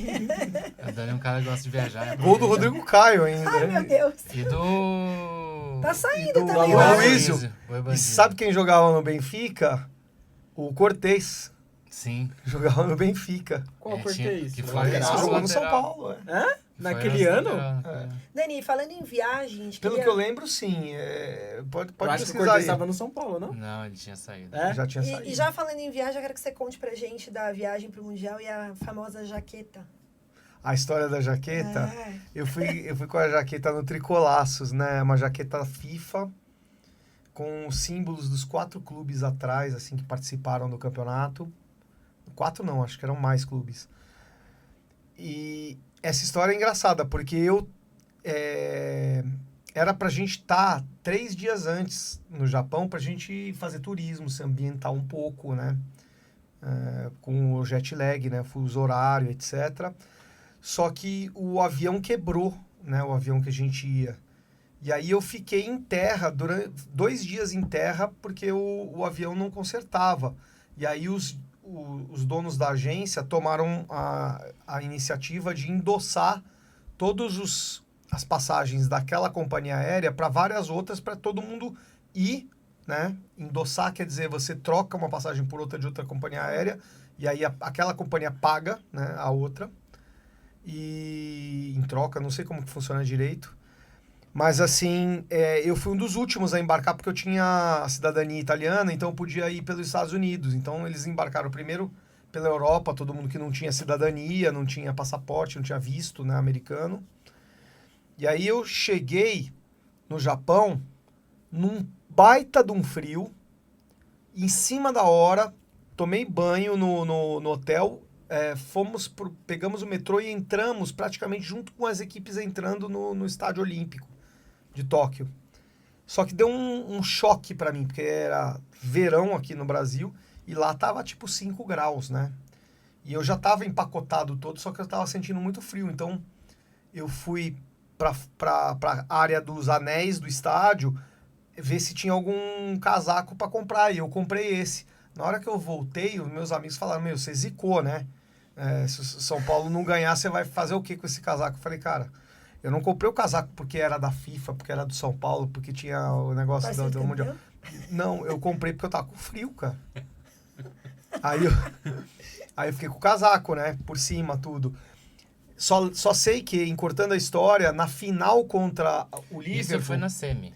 O Dani é um cara que gosta de viajar. Gol do Rodrigo Caio ainda. Ai, meu Deus. E do... Tá saindo E do também, Aloysio. né? Foi E bandido. sabe quem jogava no Benfica? O Cortez. Sim. Jogava no Benfica. Qual É, Cortez? que O foi Cortez lateral? isso. jogou no São lateral. Paulo. Naquele Foi ano? lateral. Dani, falando em viagem, a gente Pelo queria... que eu lembro, sim. Pode Eu acho que o pesquisar Cortez aí. estava no São Paulo, não? Não, ele tinha saído. É? Já tinha saído. E já falando em viagem, eu quero que você conte pra gente da viagem pro Mundial e a famosa jaqueta. A história da jaqueta. É. Eu fui com a jaqueta no Tricolaços, né? Uma jaqueta FIFA com os símbolos dos 4 clubes atrás, assim, que participaram do campeonato. 4 não, acho que eram mais clubes. E essa história é engraçada, porque era pra gente estar 3 dias antes no Japão pra gente fazer turismo, se ambientar um pouco, né? Com o jet lag, né? Fuso horário, etc. Só que o avião quebrou, né? O avião que a gente ia. E aí eu fiquei em terra, durante 2 dias em terra, porque o avião não consertava. E aí os donos da agência tomaram a iniciativa de endossar todas as passagens daquela companhia aérea para várias outras, para todo mundo ir, né? Endossar quer dizer, você troca uma passagem por outra de outra companhia aérea, e aí aquela companhia paga, né, a outra, e em troca, não sei como que funciona direito. Mas assim, eu fui um dos últimos a embarcar porque eu tinha a cidadania italiana, então eu podia ir pelos Estados Unidos. Então eles embarcaram primeiro pela Europa, todo mundo que não tinha cidadania, não tinha passaporte, não tinha visto, né, americano. E aí eu cheguei no Japão num baita de um frio, em cima da hora, tomei banho no hotel, pegamos o metrô e entramos praticamente junto com as equipes entrando no Estádio Olímpico de Tóquio. Só que deu um choque pra mim, porque era verão aqui no Brasil e lá tava tipo 5 graus, né? E eu já tava empacotado todo, só que eu tava sentindo muito frio. Então eu fui pra área dos anéis do estádio ver se tinha algum casaco pra comprar. E eu comprei esse. Na hora que eu voltei, os meus amigos falaram, você zicou, né? Se o São Paulo não ganhar, você vai fazer o que com esse casaco? Eu falei, cara, eu não comprei o casaco porque era da FIFA, porque era do São Paulo, porque tinha o negócio do Mundial. Não, eu comprei porque eu tava com frio, cara. Aí eu fiquei com o casaco, né? Por cima, tudo. Só sei que, encurtando a história, na final contra o Liverpool... Isso foi na semi.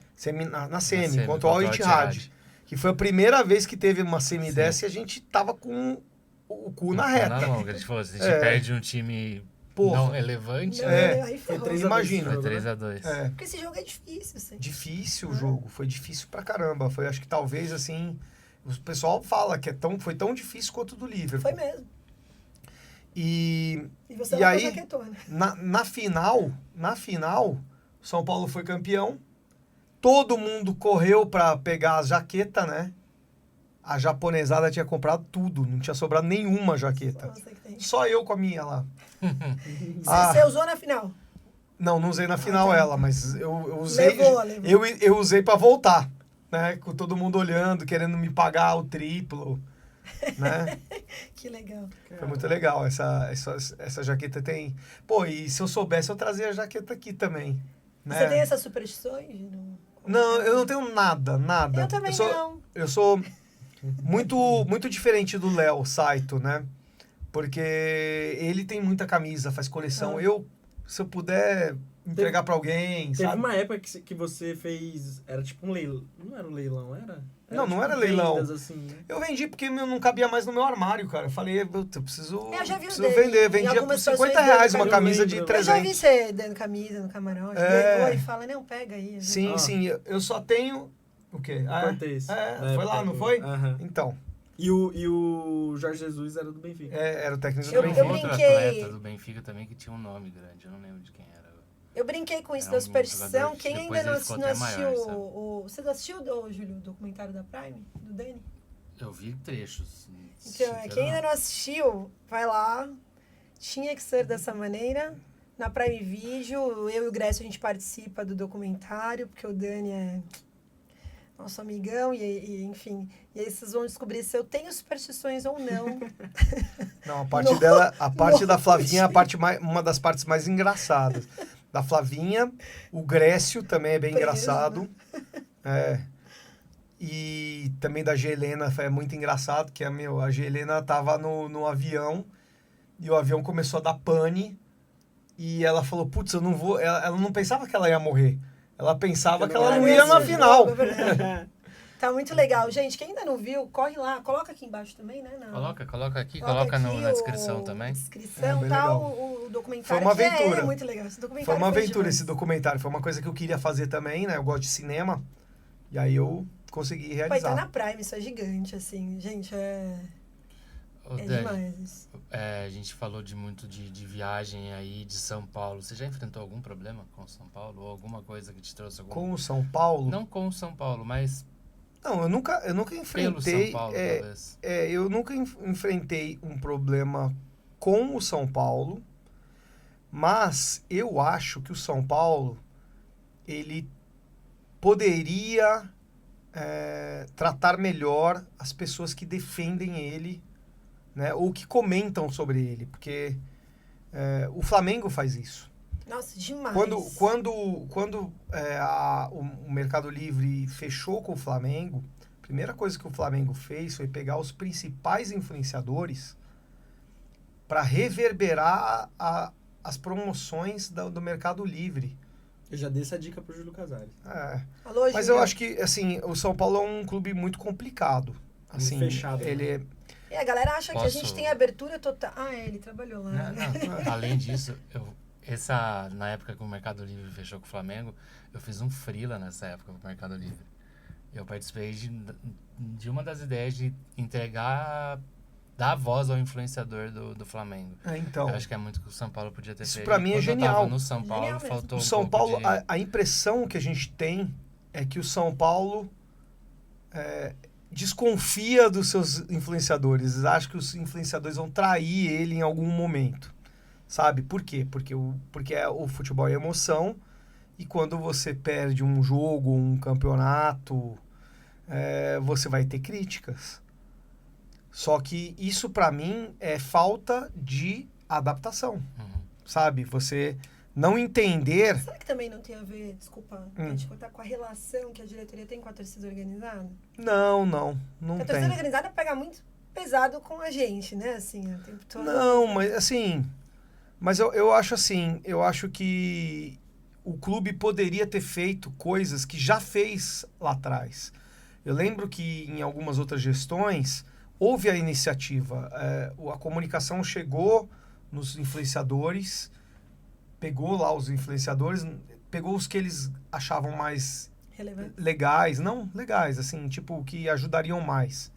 Na semi, contra o Al-Ittihad. Que foi a primeira vez que teve uma semi dessa e a gente tava com o cu na reta. Na mão, que a gente falou, se a gente perde um time Porra. Não relevante, Não, né? aí Foi ferrou. 3 a 2 Imagina. Foi esse jogo, 3x2. É, Porque esse jogo é difícil, assim. difícil o jogo, foi difícil pra caramba. Foi, acho que talvez, assim, o pessoal fala que foi tão difícil quanto o do Liverpool. Foi mesmo. E E você E não aí- jaquetona. na final, o São Paulo foi campeão. Todo mundo correu pra pegar a jaqueta, né? A japonesada tinha comprado tudo, não tinha sobrado nenhuma jaqueta. Você que tem. Só eu com a minha lá. Você usou na final. Não usei na final tá. ela, mas eu usei. Levou. Eu usei pra voltar, né? Com todo mundo olhando, querendo me pagar o triplo, né? Que legal. Foi muito legal. Essa jaqueta tem. Pô, e se eu soubesse, eu trazia a jaqueta aqui também. Né? Você tem essas superstições? Não, eu não tenho nada. Eu também não. Eu sou muito diferente do Léo Saito, né? Porque ele tem muita camisa, faz coleção. Ah. Se eu puder entregar pra alguém, Teve sabe? uma época que você fez. Era tipo um leilão. Não era um leilão, era? Não era tipo leilão. vendas, assim, né? Eu vendi porque não cabia mais no meu armário, cara. Eu falei, eu preciso, Eu já vi preciso dele. vender. Em Vendia por algumas situações R$50 dele, uma eu camisa lembro. de Eu já vi 300. você dando camisa no camarote. É. Pegou e fala, não, pega aí. Sim, Ah. sim. Eu só tenho... O quê? Cortez. Foi lá, não foi? Aham. Então, E o Jorge Jesus era do Benfica. era o técnico Eu do Tinha Benfica. um outro brinquei. atleta do Benfica também que tinha um nome grande, eu não lembro de quem era. Eu brinquei com isso Era da um superstição. jogador que Quem depois ainda não, ele ficou não até assistiu maior, sabe? Você não assistiu, Júlio, o documentário da Prime, do Dani? Eu vi trechos. Então, quem ainda não assistiu, vai lá. Tinha que ser dessa maneira. Na Prime Video, eu e o Grécio, a gente participa do documentário, porque o Dani é nosso amigão, enfim. E aí vocês vão descobrir se eu tenho superstições ou não. Não, a parte No- dela, a parte da no- Flavinha é uma das partes mais engraçadas. Da Flavinha, o Grécio também é bem Preso, engraçado. É. E também da Gelena é muito engraçado, que a Gelena tava no avião e o avião começou a dar pane e ela falou, putz, eu não vou... Ela não pensava que ela ia morrer. Ela pensava que ela não ia na final. É verdade. Tá muito legal. Gente, quem ainda não viu, corre lá. Coloca aqui embaixo também, né? Coloca aqui, Coloca coloca aqui na descrição também. Descrição, bem tá? legal. O documentário. Foi uma que aventura. É muito legal. Esse documentário Foi uma aventura demais. esse documentário. Foi uma coisa que eu queria fazer também, né? Eu gosto de cinema. E aí eu consegui Pô, e realizar. tá na Prime, isso é gigante, assim. Gente, Ô, é Dani, demais isso. a gente falou muito de viagem aí de São Paulo. Você já enfrentou algum problema com São Paulo? Ou alguma coisa que te trouxe algum... Com o São Paulo? Não com o São Paulo, mas Não, eu nunca pelo enfrentei. São Paulo, talvez. Eu nunca enfrentei um problema com o São Paulo, mas eu acho que o São Paulo ele poderia tratar melhor as pessoas que defendem ele, né, ou que comentam sobre ele, porque o Flamengo faz isso. Nossa, demais. Quando o Mercado Livre fechou com o Flamengo, a primeira coisa que o Flamengo fez foi pegar os principais influenciadores para reverberar as promoções do Mercado Livre. Eu já dei essa dica pro Júlio Casares. Alô, Mas Júlio. eu acho que assim, o São Paulo é um clube muito complicado. Assim, fechado, né? ele A galera acha que a Posso- gente tem abertura total. Ele trabalhou lá. Não, né? não. Além disso, na época que o Mercado Livre fechou com o Flamengo, eu fiz um freela nessa época com o Mercado Livre. Eu participei de uma das ideias de dar voz ao influenciador do Flamengo. então, Eu acho que é muito que o São Paulo podia ter Isso feito. pra mim é Quando genial. Eu tava no São Paulo, Genial mesmo. faltou o um São pouco Paulo, de... a impressão que a gente tem é que o São Paulo desconfia dos seus influenciadores. Acha que os influenciadores vão trair ele em algum momento. Sabe? Por quê? Porque o futebol é emoção e quando você perde um jogo, um campeonato, você vai ter críticas. Só que isso, pra mim, é falta de adaptação. Uhum. Sabe? Você não entender... Será que também não tem a ver, desculpa, a gente contar com a relação que a diretoria tem com a torcida organizada? Não Porque a tem. torcida organizada pega muito pesado com a gente, né? Assim, o tempo todo. Não, mas assim... Mas eu acho assim, eu acho que o clube poderia ter feito coisas que já fez lá atrás. Eu lembro que em algumas outras gestões houve a iniciativa, a comunicação chegou nos influenciadores, pegou lá os influenciadores, pegou os que eles achavam mais Relevante. legais, não legais, assim, tipo, que ajudariam mais,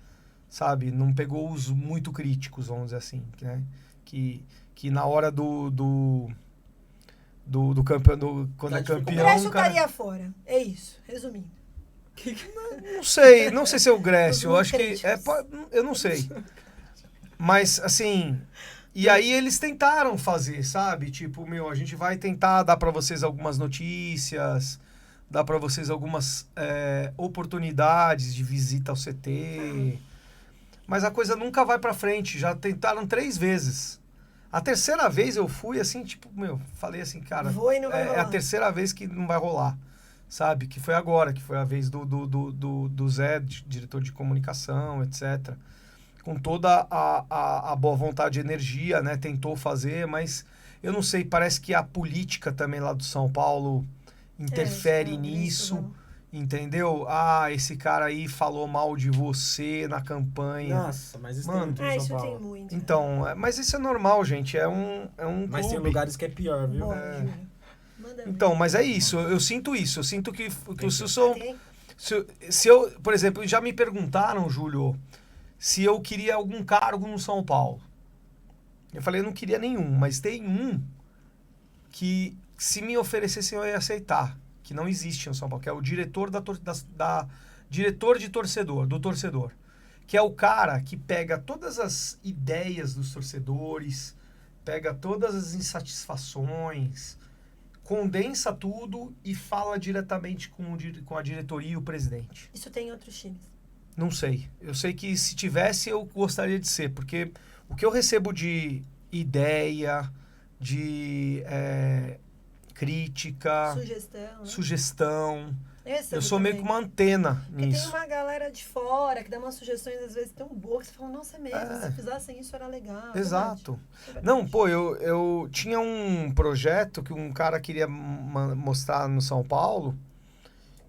sabe? Não pegou os muito críticos, vamos dizer assim, né? Que na hora do campeão, quando é Tá O campeão, Grécio cara, estaria fora. É isso, resumindo. não sei se é o Grécio, eu Os acho que críticos. eu não sei. Mas, assim, e aí eles tentaram fazer, sabe? Tipo, a gente vai tentar dar pra vocês algumas notícias, dar pra vocês algumas oportunidades de visita ao CT. Mas a coisa nunca vai pra frente. Já tentaram 3 vezes. A terceira vez eu fui assim, tipo, falei assim, cara, Vou e não vai é a rolar. terceira vez que não vai rolar. Sabe? Que foi agora, que foi a vez do Zé, diretor de comunicação, etc. Com toda a boa vontade e energia, né? Tentou fazer, mas eu não sei, parece que a política também lá do São Paulo interfere nisso, entendeu? Ah, esse cara aí falou mal de você na campanha. Nossa, mas isso Mano, tem muito em São Isso Paulo. tem muito. Então, mas isso é normal, gente, é um Mas tem clube. lugares que é pior, viu? Bom, Júlio. Manda ver. Então, mas é isso, eu sinto isso, eu sinto que o Silson... Tem? Se eu, por exemplo, já me perguntaram, Júlio, se eu queria algum cargo no São Paulo. Eu falei, eu não queria nenhum, mas tem um que, se me oferecessem, eu ia aceitar, que não existe no São Paulo, que é o diretor diretor de torcedor, do torcedor, que é o cara que pega todas as ideias dos torcedores, pega todas as insatisfações, condensa tudo e fala diretamente com a diretoria e o presidente. Isso tem em outros times. Não sei. Eu sei que se tivesse, eu gostaria de ser, porque o que eu recebo de ideia, de crítica, Sugestão. Né? sugestão, Recebo eu sou meio que também. uma antena Porque tem nisso. uma galera de fora que dá umas sugestões às vezes tão boas que você fala, nossa, é mesmo, É. se fizessem isso era legal. Exato. Verdade. Não, pô, eu tinha um projeto que um cara queria mostrar no São Paulo,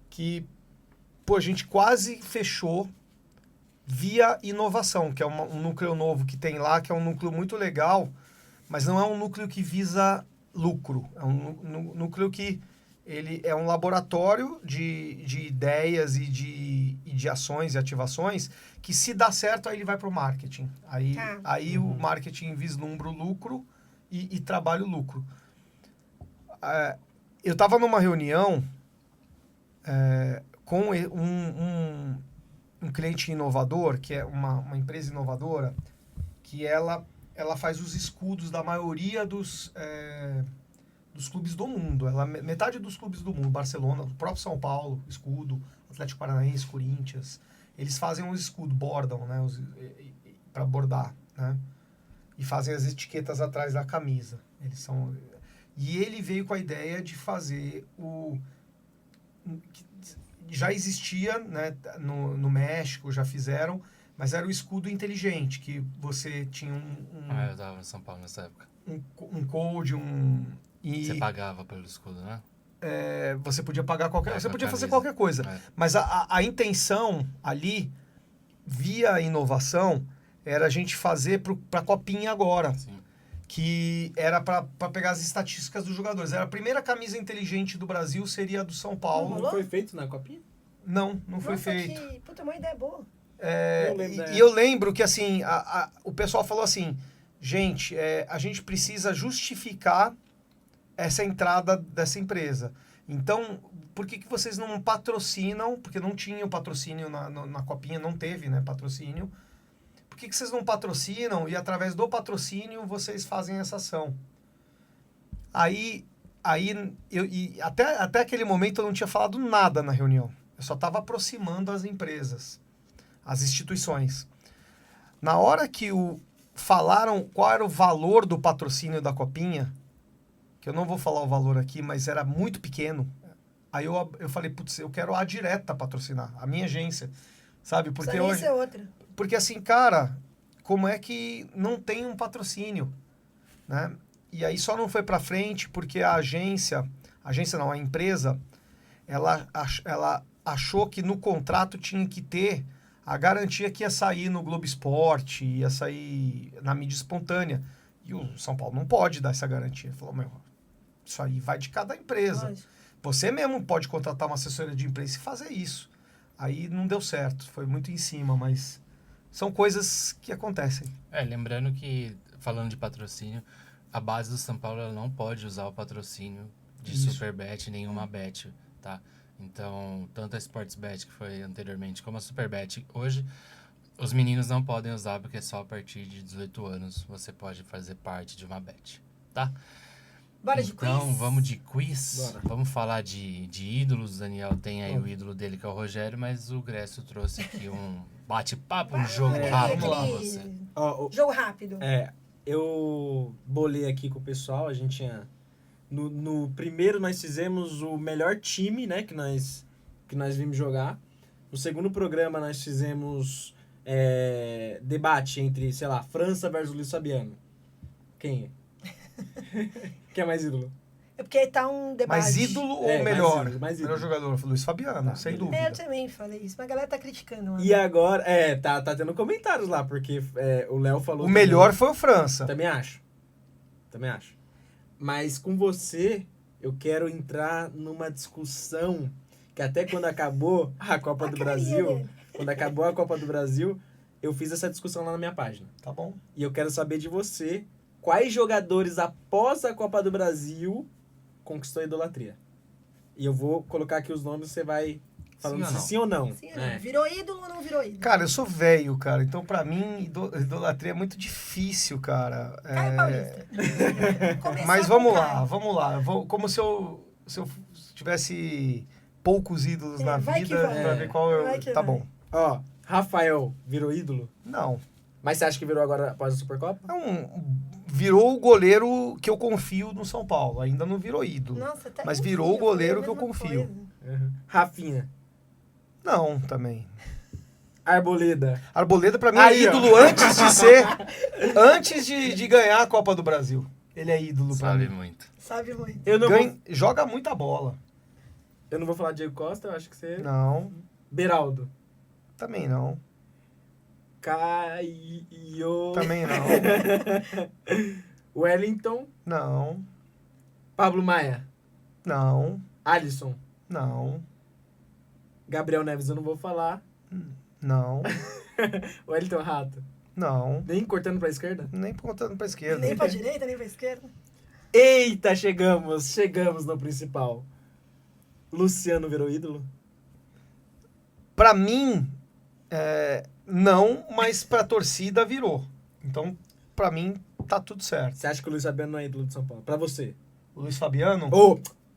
que, pô, a gente quase fechou via inovação, que é um núcleo novo que tem lá, que é um núcleo muito legal, mas não é um núcleo que visa lucro. É um núcleo que ele é um laboratório de ideias e de ações e ativações que, se dá certo, aí ele vai para o marketing. Aí o marketing vislumbra o lucro e trabalha o lucro. Eu estava numa reunião com um cliente inovador, que é uma empresa inovadora, que ela faz os escudos da maioria dos clubes do mundo. Metade dos clubes do mundo, Barcelona, o próprio São Paulo, escudo, Atlético Paranaense, Corinthians, eles fazem um escudo, bordam, né, para bordar, né, e fazem as etiquetas atrás da camisa. E ele veio com a ideia de fazer já existia, né, no México, já fizeram, mas era o escudo inteligente, que você tinha eu tava em São Paulo nessa época. um code, Você pagava pelo escudo, né? Você podia pagar você podia fazer camisa. qualquer coisa. Mas a intenção ali, via inovação, era a gente fazer para a Copinha agora. Sim. Que era para pegar as estatísticas dos jogadores. Era a primeira camisa inteligente do Brasil, seria a do São Paulo. Não foi feito na Copinha? Não foi Nossa, feito. Puta, uma ideia boa. E eu lembro que, assim, o pessoal falou assim, gente, a gente precisa justificar essa entrada dessa empresa. Então, por que vocês não patrocinam? Porque não tinha o patrocínio na Copinha, não teve, né, patrocínio. Por que vocês não patrocinam e, através do patrocínio, vocês fazem essa ação? Até aquele momento eu não tinha falado nada na reunião. Eu só estava aproximando as empresas, as instituições. Na hora que falaram qual era o valor do patrocínio da Copinha, que eu não vou falar o valor aqui, mas era muito pequeno, aí eu falei, putz, eu quero a Direta patrocinar, a minha agência, sabe? Porque Isso é outra. Porque assim, cara, como é que não tem um patrocínio, né? E aí só não foi pra frente porque a empresa, ela achou que no contrato tinha que ter a garantia que ia sair no Globo Esporte, ia sair na mídia espontânea. E o São Paulo não pode dar essa garantia. Ele falou, meu, isso aí vai de cada empresa. Lógico. Você mesmo pode contratar uma assessoria de imprensa e fazer isso. Aí não deu certo, foi muito em cima, mas são coisas que acontecem. Lembrando que, falando de patrocínio, a base do São Paulo ela não pode usar o patrocínio de Isso. Superbet, nenhuma bet, tá? Então, tanto a Sportsbet, que foi anteriormente, como a Superbet, hoje, os meninos não podem usar, porque só a partir de 18 anos você pode fazer parte de uma bet, tá? Bora de quiz? Então, vamos de quiz. Bora. Vamos falar de ídolos. O Daniel tem aí o ídolo dele, que é o Rogério, mas o Grécio trouxe aqui um bate-papo, um jogo rápido vamos lá. com você. Ó, Jogo rápido. eu bolei aqui com o pessoal, a gente tinha... No primeiro nós fizemos o melhor time, né, que nós vimos jogar. No segundo programa nós fizemos debate entre, sei lá, França versus Luiz Fabiano. Quem é? Quem é mais ídolo? É porque tá um debate. Mais ídolo ou mais melhor? mais ídolo. Melhor jogador foi Luiz Fabiano, Tá, sem beleza. dúvida. Eu também falei isso, mas a galera tá criticando. Mano. E agora, tá tendo comentários lá, porque o Léo falou... O melhor foi o França. Também acho. Mas com você, eu quero entrar numa discussão que até quando acabou a Copa do Brasil, quando acabou a Copa do Brasil, eu fiz essa discussão lá na minha página. Tá bom. E eu quero saber de você, quais jogadores após a Copa do Brasil conquistou a idolatria? E eu vou colocar aqui os nomes, você vai falando se sim ou não. Sim, virou ídolo ou não virou ídolo? Cara, eu sou velho, cara. Então, pra mim, idolatria é muito difícil, cara. Caio Paulista. Começar Mas com vamos Caio. lá, vamos lá. Como se eu tivesse poucos ídolos na vai que vida, vai. pra ver qual eu... Vai que Tá vai. bom. Ó, Rafael virou ídolo? Não. Mas você acha que virou agora após a Supercopa? Virou o goleiro que eu confio no São Paulo. Ainda não virou ídolo. Nossa, tá Mas enfim, virou o eu falei a goleiro que eu mesma confio. coisa. Rafinha. Não, também. Arboleda. Arboleda, pra mim, Aí, é ó. ídolo antes de ser... antes de ganhar a Copa do Brasil. Ele é ídolo pra Sabe mim. muito. Sabe muito. Eu não, Joga muita bola. eu não vou falar Diego Costa, eu acho que você... Não, Beraldo. também não. Caio... Também não. Wellington. Não, Pablo Maia. não, Alisson. não, Gabriel Neves eu não vou falar. não, Wellington Rato. não. Nem cortando pra esquerda? Nem contando pra esquerda. Nem pra direita, nem pra esquerda. Eita, chegamos no principal. Luciano virou ídolo? Pra mim, não, mas pra torcida virou. Então, pra mim, tá tudo certo. Você acha que o Luiz Fabiano não é ídolo de São Paulo? Pra você. O Luiz Fabiano...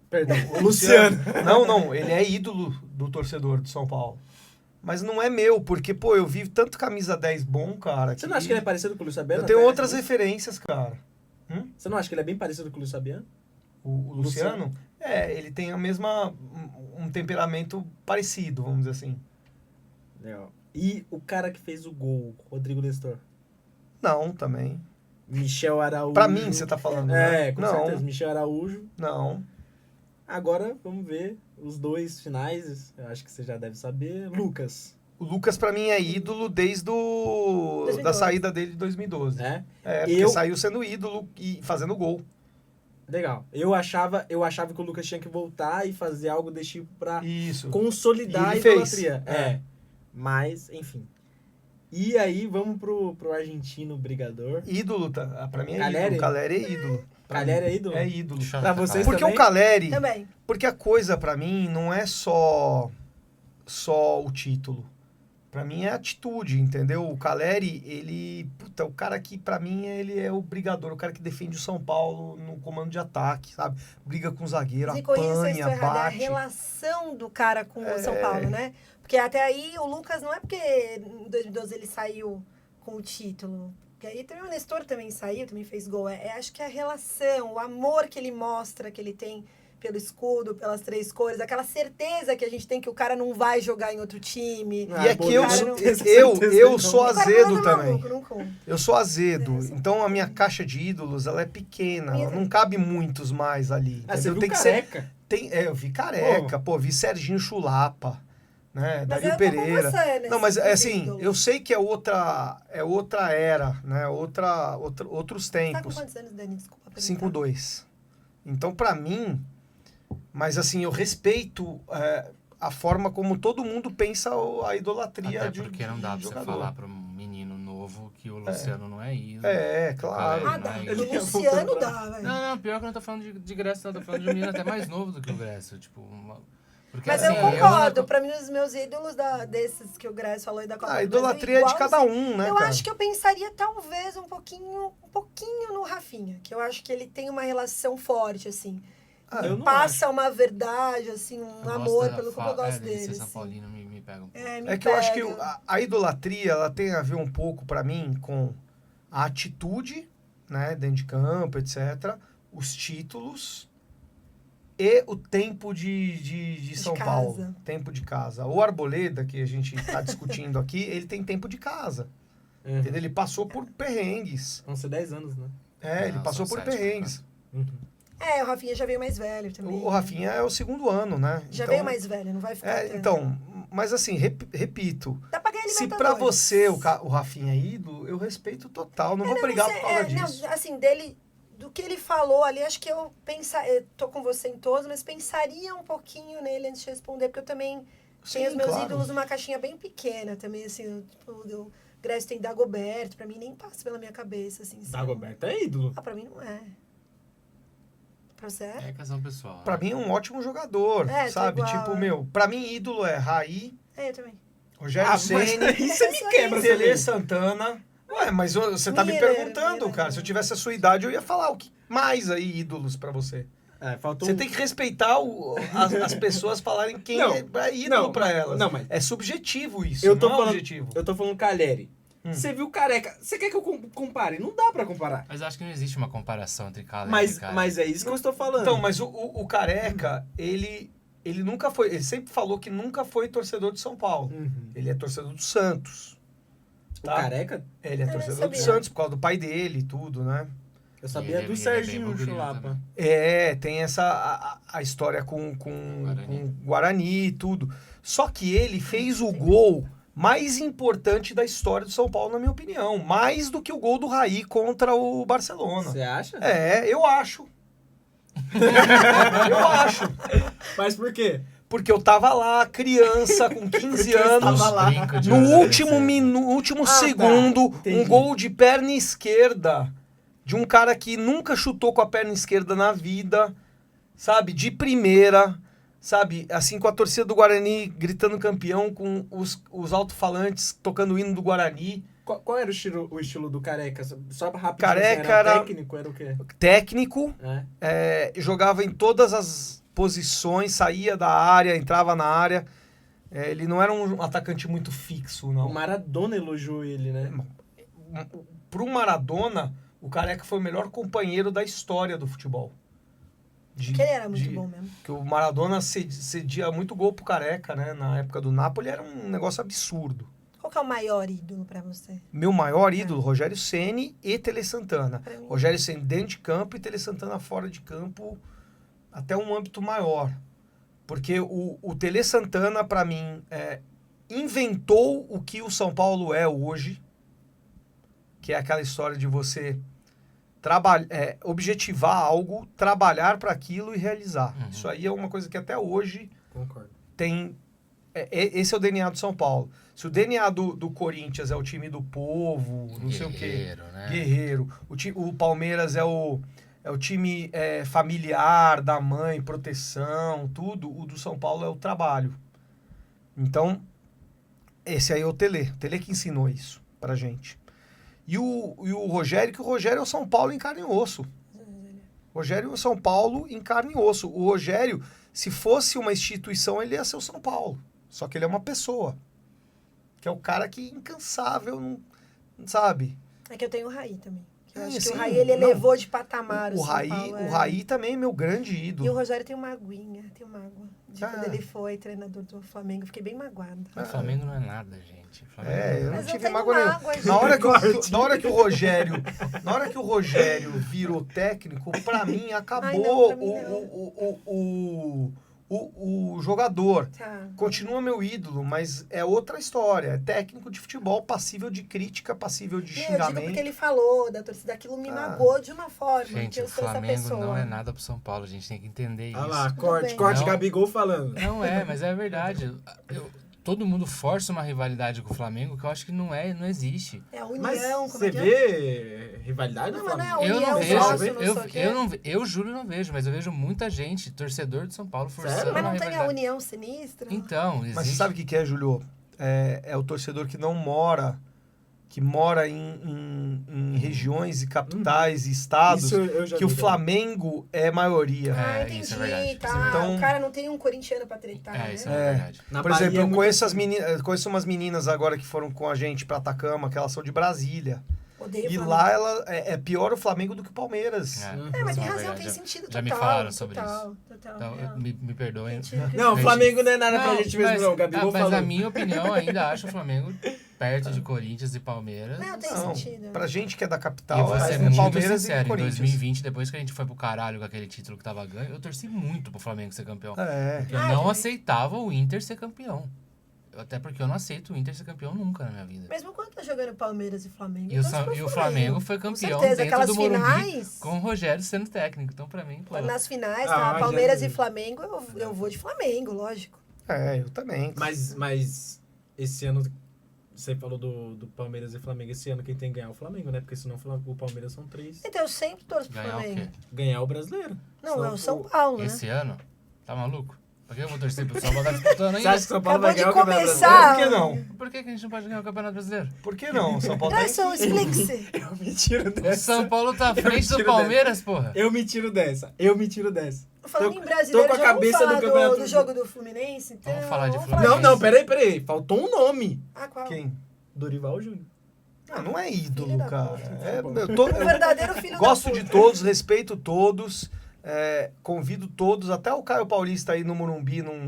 Perdão, o Luciano. Não, ele é ídolo do torcedor de São Paulo. Mas não é meu, porque, pô, eu vi tanto camisa 10 bom, cara. Você não acha que ele é parecido com o Luiz Fabiano? Eu tenho até? outras referências, cara. Você não acha que ele é bem parecido com o Luiz Fabiano? O Luciano? Ele tem a mesma... um temperamento parecido, vamos dizer assim. Legal. E o cara que fez o gol, Rodrigo Nestor? Não, também. Michel Araújo. Pra mim, você tá falando, né? Com Não, certeza. Michel Araújo. não. Agora, vamos ver os dois finais. Eu acho que você já deve saber. Lucas. O Lucas, pra mim, é ídolo desde da 2012. saída dele de 2012. Né? Porque saiu sendo ídolo e fazendo gol. Legal. Eu achava que o Lucas tinha que voltar e fazer algo desse tipo pra Isso. consolidar a E ele fez. idolatria. Mas, enfim. E aí, vamos pro argentino brigador. Ídolo, tá? Pra mim é Caleri? ídolo. Caleri é ídolo. Pra Caleri mim. é ídolo? É ídolo. Pra vocês Porque também? o Caleri... Também. Porque a coisa, pra mim, não é só o título. Pra mim é atitude, entendeu? O Caleri, ele... Puta, o cara que, pra mim, ele é o brigador. O cara que defende o São Paulo no comando de ataque, sabe? Briga com o zagueiro, Se corrija se eu apanha, estou errada, é a bate. relação do cara com o São Paulo, né? Porque até aí o Lucas não é porque em 2012 ele saiu com o título. Porque aí também o Nestor também saiu, também fez gol. Acho que é a relação, o amor que ele mostra, que ele tem pelo escudo, pelas 3 cores, aquela certeza que a gente tem que o cara não vai jogar em outro time. E é que eu não. sou O cara azedo manda também. maluco, não conta. Eu sou azedo. É, Então a minha caixa de ídolos, ela é pequena. Ela não cabe muitos mais ali. Ah, você entendeu? viu Tem que Careca? ser... eu vi Careca, vi Serginho Chulapa. Mas né? Dario eu tô com Pereira. você nesse Não, mas é assim, ídolo. eu sei que é outra era, né? Outros Tá com tempos. quantos anos, Dani? Desculpa perguntar. 5'2". Então, pra mim, mas assim, eu respeito a forma como todo mundo pensa a idolatria Até de porque não dá pra você jogador. falar pra um menino novo que o Luciano não é ídolo. Claro. Ah, Não dá. é O ídolo. Luciano dá, velho. Não, pior que eu não tô falando de Grécia, não. Tô falando de um menino até mais novo do que o Grécio. Tipo, porque, Mas assim, eu concordo. Pra mim, os meus ídolos desses que o Grace falou e da Copa A do idolatria é Brasil, de cada um, né, Eu cara? acho que eu pensaria talvez um pouquinho no Rafinha. Que eu acho que ele tem uma relação forte, assim. Eu não Passa uma verdade, assim, um eu amor gosto da pelo clube, eu gosto dele dele. ser São assim. Paulino me pega um pouco. Me Que eu acho que pega. a idolatria, ela tem a ver um pouco, pra mim, com a atitude, né, dentro de campo, etc., os títulos e o tempo de São casa. Paulo. Tempo de casa. O Arboleda, que a gente tá discutindo aqui, ele tem tempo de casa. Uhum. Entendeu? Ele passou por perrengues. Vão ser 10 anos, né? Ele Não, passou são por 7, perrengues. Uhum. O Rafinha já veio mais velho também. O Rafinha é o segundo ano, né? Já Então, veio mais velho, não vai ficar tanto. então, mas assim, repito, Dá pra ganhar se Libertadores. pra você o Rafinha é ídolo, eu respeito total. Não vou brigar por causa disso. Não, assim, do que ele falou ali, acho que eu tô com você em todos, mas pensaria um pouquinho nele antes de responder, porque eu também tenho os meus claro. ídolos numa caixinha bem pequena também, assim, tipo, o Grécio tem Dagoberto, pra mim nem passa pela minha cabeça, assim. Dagoberto é ídolo. Ah, pra mim não é. Pra você é? É questão pessoal. Pra mim é um ótimo jogador, Tô sabe? igual, Tipo, pra mim ídolo é Raí, Eu também. Rogério Ceni, aí você me quebra, Tele Tele. Santana. Ué, mas você tá me Miller, perguntando, Miller. cara. Se eu tivesse a sua idade, eu ia falar o que mais aí ídolos pra você. Faltou Você tem que respeitar as pessoas falarem quem Não, é ídolo não, pra elas. não, mas- É subjetivo isso, Eu tô não é falando- objetivo. Eu tô falando Caleri. Você viu Careca. Você quer que eu compare? Não dá pra comparar. Mas acho que não existe uma comparação entre Caleri Mas, e Caleri. mas é isso que eu estou falando. Então, mas o Careca, ele nunca foi... Ele sempre falou que nunca foi torcedor de São Paulo. Uhum. Ele é torcedor do Santos. O Tá? Careca? Ele é Eu torcedor não do sabia. Santos por causa do pai dele e tudo, né? Eu sabia Ele do é Serginho bem Chulapa. bugrinho Tem a história com Guarani. Guarani e tudo. Só que ele fez o gol mais importante da história do São Paulo, na minha opinião. Mais do que o gol do Raí contra o Barcelona. Você acha? Eu acho. Eu acho. Mas por quê? Porque eu tava lá, criança, com 15 anos. tava lá. Brinco de No olho último nesse- minuto, último tá. segundo, Entendi. um gol de perna esquerda de um cara que nunca chutou com a perna esquerda na vida, sabe? De primeira, sabe? Assim, com a torcida do Guarani gritando campeão, com os alto-falantes tocando o hino do Guarani. Qual era o estilo do Careca? Só pra rapidinho. Careca assim, era era- técnico, era o quê? Técnico, É. jogava em todas as posições, saía da área, entrava na área. Ele não era um atacante muito fixo, não. O Maradona elogiou ele, né? Pro Maradona, o Careca foi o melhor companheiro da história do futebol. Porque ele era muito bom mesmo. Que o Maradona cedia muito gol pro Careca, né? Na época do Napoli era um negócio absurdo. Qual que é o maior ídolo pra você? Meu maior ídolo, Rogério Ceni e Tele Santana. Pra mim. Rogério Ceni dentro de campo e Tele Santana fora de campo, até um âmbito maior. Porque o Tele Santana, pra mim, inventou o que o São Paulo é hoje, que é aquela história de você objetivar algo, trabalhar para aquilo e realizar. Uhum. Isso aí é uma coisa que até hoje Concordo. tem... esse é o DNA do São Paulo. Se o DNA do Corinthians é o time do povo, não sei o quê, Guerreiro, né? guerreiro, o Palmeiras é o time familiar, da mãe, proteção, tudo, o do São Paulo é o trabalho. Então, esse aí é o Tele que ensinou isso pra gente. E o Rogério, que o Rogério é o São Paulo em carne e osso. Rogério é o São Paulo em carne e osso. O Rogério, se fosse uma instituição, ele ia ser o São Paulo. Só que ele é uma pessoa. Que é o cara que é incansável, não sabe? É que eu tenho o Raí também. Eu acho que sim, o Raí, ele não. elevou de patamar O São Raí, Paulo, o Raí também é meu grande E o ídolo. Rogério tem uma aguinha, tem uma água. De Ah. quando ele foi treinador do Flamengo, fiquei bem magoada. O Flamengo não é nada, gente. O Flamengo Eu não Mas eu tive tenho mágoa nenhuma. mágoa, gente. Na hora que o Rogério virou técnico, pra mim acabou Ai, não, pra mim O jogador Tá. continua meu ídolo, mas é outra história. É técnico de futebol, passível de crítica, passível de Eu digo porque xingamento. ele falou da torcida, aquilo me magoou de uma forma, Gente, que eu o sou essa Flamengo pessoa. não é nada pro São Paulo, a gente tem que entender isso. Ah lá, Tudo corte, bem. corte Não. Gabigol falando. Não é, mas é verdade. Todo mundo força uma rivalidade com o Flamengo que eu acho que não existe. É a Mas união, como você é que é? vê rivalidade Não, no mas não é Flamengo? Eu não união, vejo, sócio, não sei o quê. eu juro não vejo, mas eu vejo muita gente, torcedor de São Paulo, forçando Sério? Mas uma não tem a rivalidade. união sinistra? Então, existe. Mas você sabe o que é, Julio? É o torcedor que não mora, que mora em regiões e capitais e estados, Isso eu já que o vi, Flamengo é maioria. Ah, É, entendi, isso é verdade. tá. Então- O cara não tem um corintiano pra tretar, né? Isso é É. verdade. Na Por Bahia exemplo, é eu muito conheço, assim. conheço umas meninas agora que foram com a gente pra Atacama, que elas são de Brasília. Odeio E Flamengo. lá é pior o Flamengo do que o Palmeiras. É, mas isso tem é razão, verdade. tem sentido Já total. me falaram sobre total, isso. Total, Então, real. me perdoem. Não, o Flamengo não é nada pra Não, gente mesmo, mas- não. O Gabigol mas falou. na minha opinião, ainda acho o Flamengo perto de Corinthians e Palmeiras. Não, tem Não, sentido. pra gente que é da E eu capital, vou ser é muito Palmeiras sincero, e em Corinthians. 2020, depois que a gente foi pro caralho com aquele título que tava ganho, eu torci muito pro Flamengo ser campeão. É. Porque eu Ah, não também. aceitava o Inter ser campeão. Até porque eu não aceito o Inter ser campeão nunca na minha vida. Mesmo quando tá jogando Palmeiras e Flamengo. E eu o, torço pro e o Flamengo foi Com campeão certeza, dentro aquelas do Morumbi finais. com o Rogério sendo técnico. Então, pra mim, pô... Nas finais, Ah, tá? já Palmeiras vi. e Flamengo, eu vou de Flamengo, lógico. Eu também. Mas esse ano, você falou do Palmeiras e Flamengo. Esse ano quem tem que ganhar é o Flamengo, né? Porque senão o Palmeiras são 3. Então eu sempre torço pro Ganhar o Flamengo. quê? Ganhar o brasileiro. Não, Senão é o São Paulo, né? Esse ano? Tá maluco? Por que eu vou torcer pro São Paulo? Tá disputando Você ainda? acha que o São Paulo Acabou vai de ganhar o Campeonato começar. Por que não? Por que a gente não pode ganhar o Campeonato Brasileiro? Por que não? São Paulo tem Anderson, que... explique-se. Brasileiro? Eu me tiro O dessa. São Paulo tá à frente do tiro Palmeiras, porra. Eu me tiro dessa. Eu me tiro dessa. Falando Tô- em brasileiro, tô com a já vamos cabeça falar do Campeonato do jogo do Fluminense? Então, Vamos falar de vamos Fluminense. Não, disso. peraí. Faltou um nome. Ah, qual? Quem? Dorival Júnior. Não é Filho ídolo, da cara. puta. Eu Um verdadeiro filho gosto da de puta. todos, respeito todos, convido todos, até o Caio Paulista aí no Morumbi, num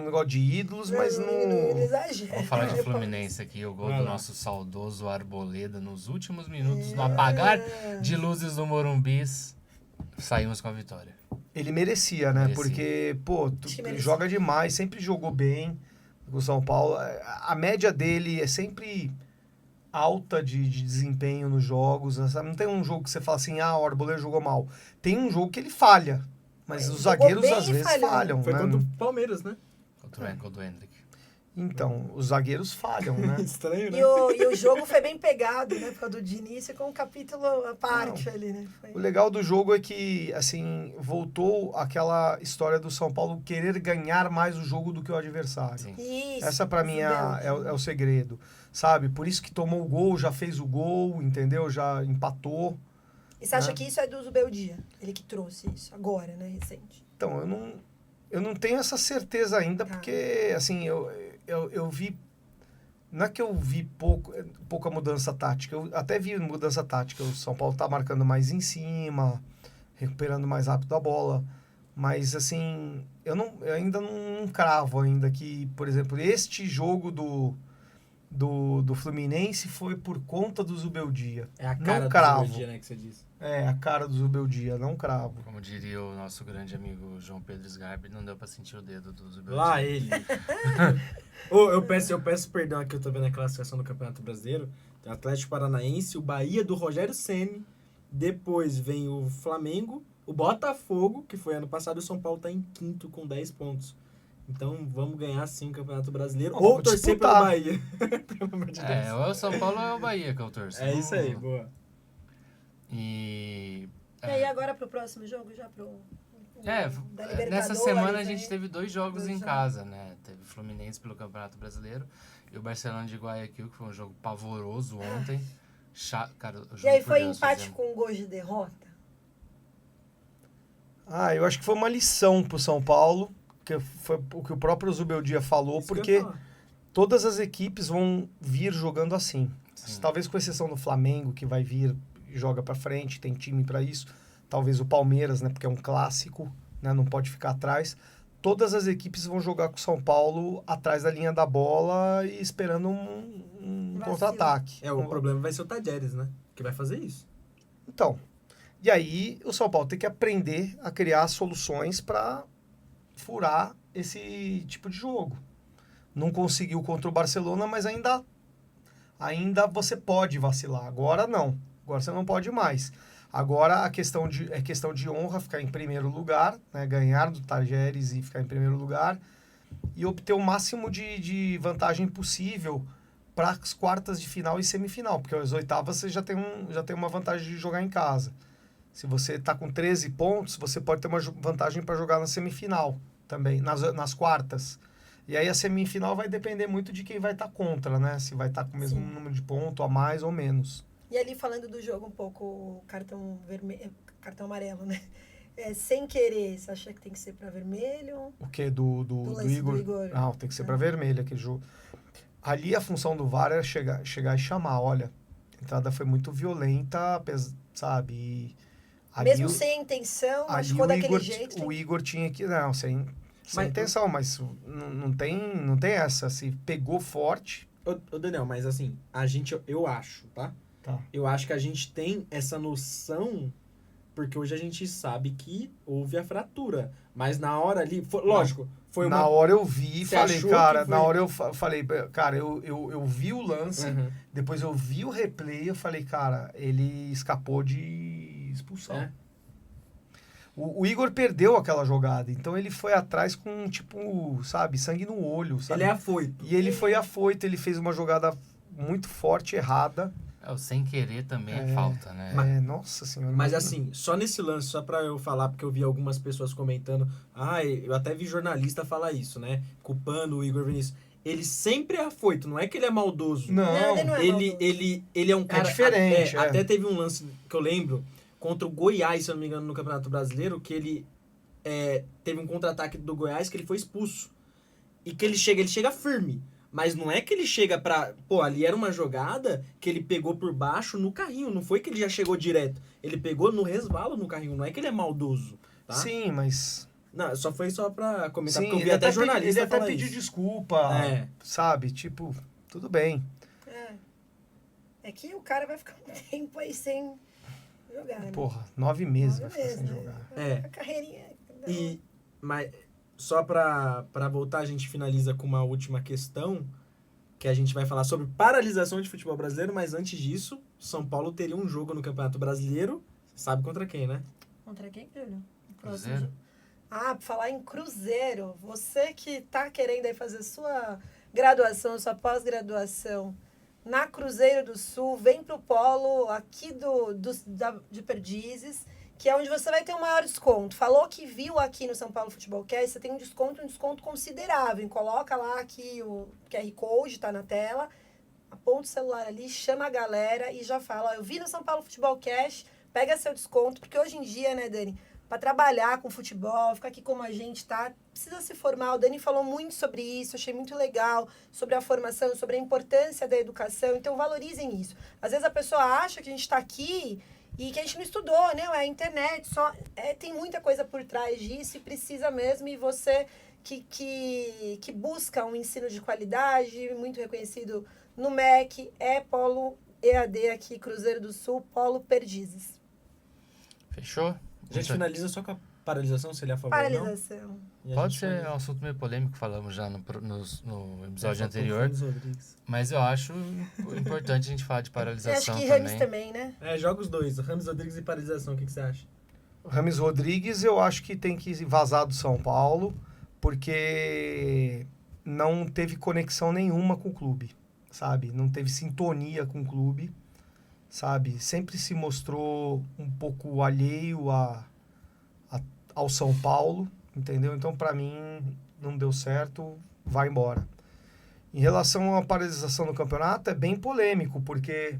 negócio de ídolos, mas Não não... exagera. Vamos falar de Eu Fluminense aqui, o gol Vai do lá. nosso saudoso Arboleda nos últimos minutos, no apagar de luzes do Morumbis, saímos com a vitória. Ele merecia, né? Merecia. Porque, pô, Acho que merecia. joga demais, sempre jogou bem com o São Paulo. A média dele é sempre alta de desempenho nos jogos. Sabe? Não tem um jogo que você fala assim, o Arboleda jogou mal. Tem um jogo que ele falha, mas Ele os jogou zagueiros bem às e vezes falhou. falham, Foi né? contra o Palmeiras, né? Contra o Enco do Hendrick. Então, os zagueiros falham, né? Estranho, né? E o jogo foi bem pegado, né? Por causa do Diniz, com um capítulo à parte ali, né? Foi... O legal do jogo é que, assim, voltou aquela história do São Paulo querer ganhar mais o jogo do que o adversário. Sim. Isso. Essa pra mim é o segredo, sabe? Por isso que tomou o gol, já fez o gol, entendeu? Já empatou. E você acha né? que isso é do Zubeldia? Ele que trouxe isso agora, né? Recente. Então, eu não tenho essa certeza ainda, Tá. porque, assim, eu vi... Não é que eu vi pouca mudança tática, eu até vi mudança tática. O São Paulo tá marcando mais em cima, recuperando mais rápido a bola. Mas, assim, eu ainda não cravo ainda que, por exemplo, este jogo do Fluminense foi por conta do Zubeldia. É a Não cara do cravo. dia, né, que você disse. É, a cara do Zubeldia, não cravo. Como diria o nosso grande amigo João Pedro Sgarbi, não deu pra sentir o dedo do Zubeldia. Lá ele. Ô, eu peço perdão aqui, eu tô vendo a classificação do Campeonato Brasileiro. Tem o Atlético Paranaense, o Bahia do Rogério Ceni. Depois vem o Flamengo, o Botafogo, que foi ano passado, e o São Paulo tá em quinto com 10 pontos. Então vamos ganhar sim o Campeonato Brasileiro. Vamos Ou torcer disputar. pelo Bahia. Pelo amor de Deus. É, ou é o São Paulo ou é o Bahia que eu torço. É isso aí, boa. E... E aí agora pro próximo jogo, já pro... da Libertadores, nessa semana a né? gente teve 2 jogos Dois em jogos. casa, né? Teve o Fluminense pelo Campeonato Brasileiro e o Barcelona de Guayaquil, que foi um jogo pavoroso ontem. Cara, eu E juro aí por foi Deus, empate fazendo- com gols de derrota? Eu acho que foi uma lição pro São Paulo, que foi o que o próprio Zubeldia falou, Isso que eu porque ia falar. todas as equipes vão vir jogando assim. Sim. Talvez com exceção do Flamengo, que vai vir e joga pra frente, tem time pra isso. Talvez o Palmeiras, né, porque é um clássico, né, não pode ficar atrás. Todas as equipes vão jogar com o São Paulo atrás da linha da bola e esperando um Vacilo. contra-ataque. O problema vai ser o Tadieres, né? Que vai fazer isso. Então, e aí o São Paulo tem que aprender a criar soluções para furar esse tipo de jogo. Não conseguiu contra o Barcelona, mas ainda você pode vacilar. Agora não. Agora você não pode mais. Agora é questão de honra ficar em primeiro lugar, né? Ganhar do Tajeres e ficar em primeiro lugar e obter o máximo de vantagem possível para as quartas de final e semifinal, porque as oitavas você já tem uma vantagem de jogar em casa. Se você está com 13 pontos, você pode ter uma vantagem para jogar na semifinal também, nas quartas. E aí a semifinal vai depender muito de quem vai estar contra, né? Se vai estar com o mesmo número de pontos, a mais ou menos. E ali falando do jogo um pouco, cartão amarelo, né? Sem querer, você acha que tem que ser para vermelho? O que? Do Igor? Não, tem que ser para vermelho aquele jogo. Ali a função do VAR era chegar e chamar, olha, a entrada foi muito violenta, sabe? E mesmo sem intenção, machucou daquele jeito. O Igor tinha que... Não, sem intenção, mas não tem essa. Se pegou forte... Ô Daniel, mas assim, eu acho, tá? Eu acho que a gente tem essa noção, porque hoje a gente sabe que houve a fratura. Mas na hora ali, lógico, foi uma... Na hora eu vi e falei, cara, foi... na hora eu falei, cara, eu vi o lance, depois eu vi o replay, eu falei, cara, ele escapou de expulsão. O Igor perdeu aquela jogada, então ele foi atrás com, tipo, sabe, sangue no olho, sabe? Ele é afoito. E ele foi afoito, ele fez uma jogada muito forte, errada. O sem querer também é falta, né? Nossa senhora. Mas assim, só nesse lance, só pra eu falar, porque eu vi algumas pessoas comentando, eu até vi jornalista falar isso, né? Culpando o Igor Vinícius. Ele sempre é afoito, não é que ele é maldoso. Não, ele não é maldoso. Ele é um cara... diferente. Até teve um lance que eu lembro, contra o Goiás, se eu não me engano, no Campeonato Brasileiro, que ele teve um contra-ataque do Goiás que ele foi expulso. E que ele chega firme. Mas não é que ele chega pra... Pô, ali era uma jogada que ele pegou por baixo no carrinho. Não foi que ele já chegou direto. Ele pegou no resvalo no carrinho. Não é que ele é maldoso, tá? Sim, mas... Não, só pra comentar, Sim, porque eu vi até jornalista ele até pediu desculpa, sabe? Tipo, tudo bem. É que o cara vai ficar um tempo aí sem jogar, né? Porra, 9 meses vai ficar sem jogar. A carreirinha... Mas só pra voltar, a gente finaliza com uma última questão, que a gente vai falar sobre paralisação de futebol brasileiro, mas antes disso, São Paulo teria um jogo no Campeonato Brasileiro, sabe contra quem, né? Contra quem, Júlio? Cruzeiro. Pra falar em Cruzeiro, você que tá querendo aí fazer sua graduação, sua pós-graduação na Cruzeiro do Sul, vem pro polo aqui de Perdizes, que é onde você vai ter um maior desconto. Falou que viu aqui no São Paulo Futebol Cast, você tem um desconto considerável. Coloca lá aqui o QR Code, tá na tela, aponta o celular ali, chama a galera e já fala, eu vi no São Paulo Futebol Cast, pega seu desconto, porque hoje em dia, né, Dani, para trabalhar com futebol, ficar aqui como a gente tá, precisa se formar. O Dani falou muito sobre isso, achei muito legal, sobre a formação, sobre a importância da educação, então valorizem isso. Às vezes a pessoa acha que a gente está aqui e que a gente não estudou, né? A internet tem muita coisa por trás disso e precisa mesmo, e você que busca um ensino de qualidade, muito reconhecido no MEC, Polo EAD aqui, Cruzeiro do Sul, Polo Perdizes. Fechou? A gente finaliza só com a paralisação, se ele é a favor paralisação. Não? Pode ser um assunto meio polêmico, falamos já no episódio anterior. Mas eu acho importante a gente falar de paralisação também. Eu acho que Rames também, né? Joga os dois, Rames Rodrigues e paralisação, o que você acha? O Rames Rodrigues eu acho que tem que vazar do São Paulo, porque não teve conexão nenhuma com o clube, sabe? Não teve sintonia com o clube. Sabe, sempre se mostrou um pouco alheio ao São Paulo, entendeu? Então, para mim, não deu certo, vai embora. Em relação à paralisação do campeonato, é bem polêmico, porque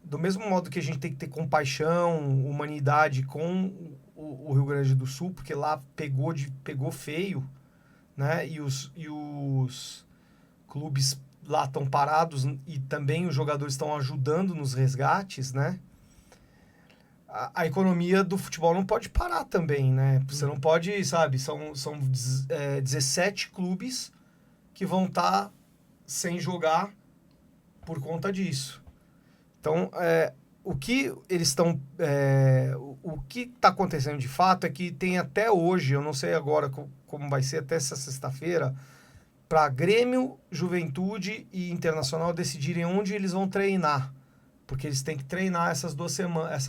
do mesmo modo que a gente tem que ter compaixão, humanidade com o Rio Grande do Sul, porque lá pegou feio, né? E os clubes lá estão parados e também os jogadores estão ajudando nos resgates, né? A economia do futebol não pode parar também, né? Você não pode, sabe? São 17 clubes que vão estar sem jogar por conta disso. Então, o que eles estão... o que está acontecendo de fato é que tem até hoje, eu não sei agora como vai ser até essa sexta-feira, para Grêmio, Juventude e Internacional decidirem onde eles vão treinar. Porque eles têm que treinar essas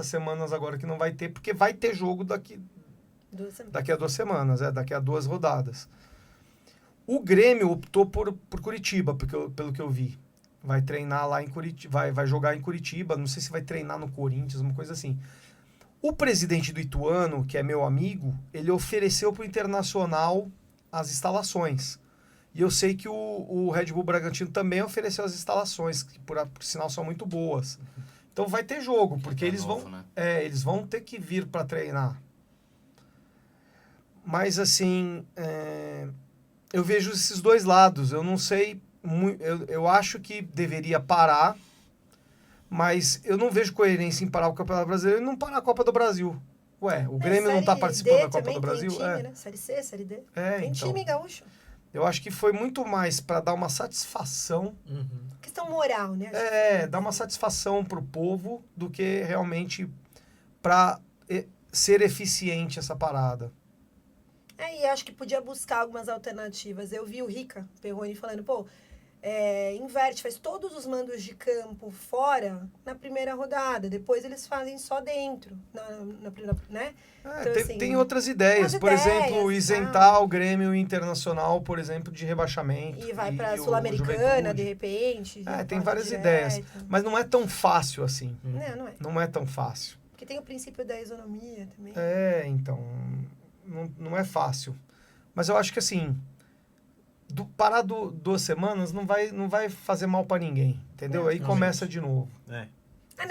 semanas agora que não vai ter, porque vai ter jogo daqui a 2 semanas, daqui a 2 rodadas. O Grêmio optou por Curitiba, pelo que eu vi. Vai treinar lá em Curitiba, vai jogar em Curitiba, não sei se vai treinar no Corinthians, uma coisa assim. O presidente do Ituano, que é meu amigo, ele ofereceu para o Internacional as instalações. E eu sei que o Red Bull Bragantino também ofereceu as instalações, que por sinal são muito boas. Então vai ter jogo, porque eles novo, vão, né? eles vão ter que vir para treinar. Mas assim, eu vejo esses dois lados. Eu não sei, eu acho que deveria parar, mas eu não vejo coerência em parar o Campeonato Brasileiro e não parar a Copa do Brasil. Ué, o Grêmio não está participando da Copa do Brasil? Tem time, né? Série C, Série D. Tem então. time gaúcho. Eu acho que foi muito mais para dar uma satisfação. Questão moral, né? Dar uma satisfação pro povo do que realmente para ser eficiente essa parada. E acho que podia buscar algumas alternativas. Eu vi o Rica Perrone falando, inverte, faz todos os mandos de campo fora na primeira rodada. Depois eles fazem só dentro, né? Então, tem outras ideias. Por exemplo, isentar o Grêmio Internacional, por exemplo, de rebaixamento. E vai para a Sul-Americana, de repente. Tem várias ideias. Mas não é tão fácil assim. Não é. Não é tão fácil. Porque tem o princípio da isonomia também. Então, não é fácil. Mas eu acho que assim... parar 2 semanas não vai fazer mal para ninguém, entendeu? Aí começa de novo.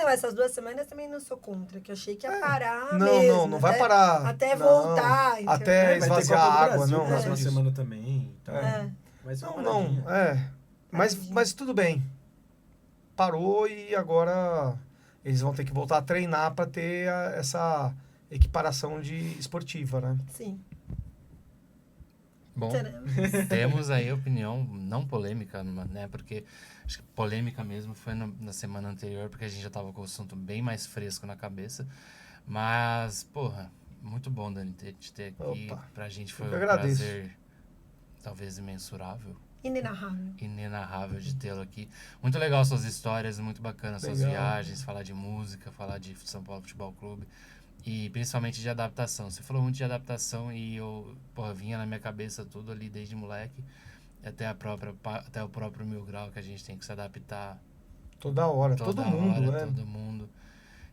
Essas 2 semanas também não sou contra, que eu achei que ia parar não, mesmo. Não vai parar. Até voltar. Entendeu? Até esvaziar a água, não. Na próxima semana também. Então, mas Mas tudo bem. Parou e agora eles vão ter que voltar a treinar para ter essa equiparação esportiva, né? Sim. Bom, temos aí opinião não polêmica, né? Porque acho que polêmica mesmo foi na semana anterior, porque a gente já tava com o assunto bem mais fresco na cabeça. Mas, porra, muito bom, Dani, te ter aqui. Opa, pra gente foi eu um agradeço. prazer, talvez imensurável. Inenarrável De tê-lo aqui. Muito legal suas histórias, muito bacana suas Legal. viagens, falar de música, falar de São Paulo Futebol Clube. E principalmente de adaptação. Você falou muito de adaptação e eu, vinha na minha cabeça tudo ali desde moleque. Até o próprio Mil Grau, que a gente tem que se adaptar. Toda hora, todo mundo, né? Todo mundo.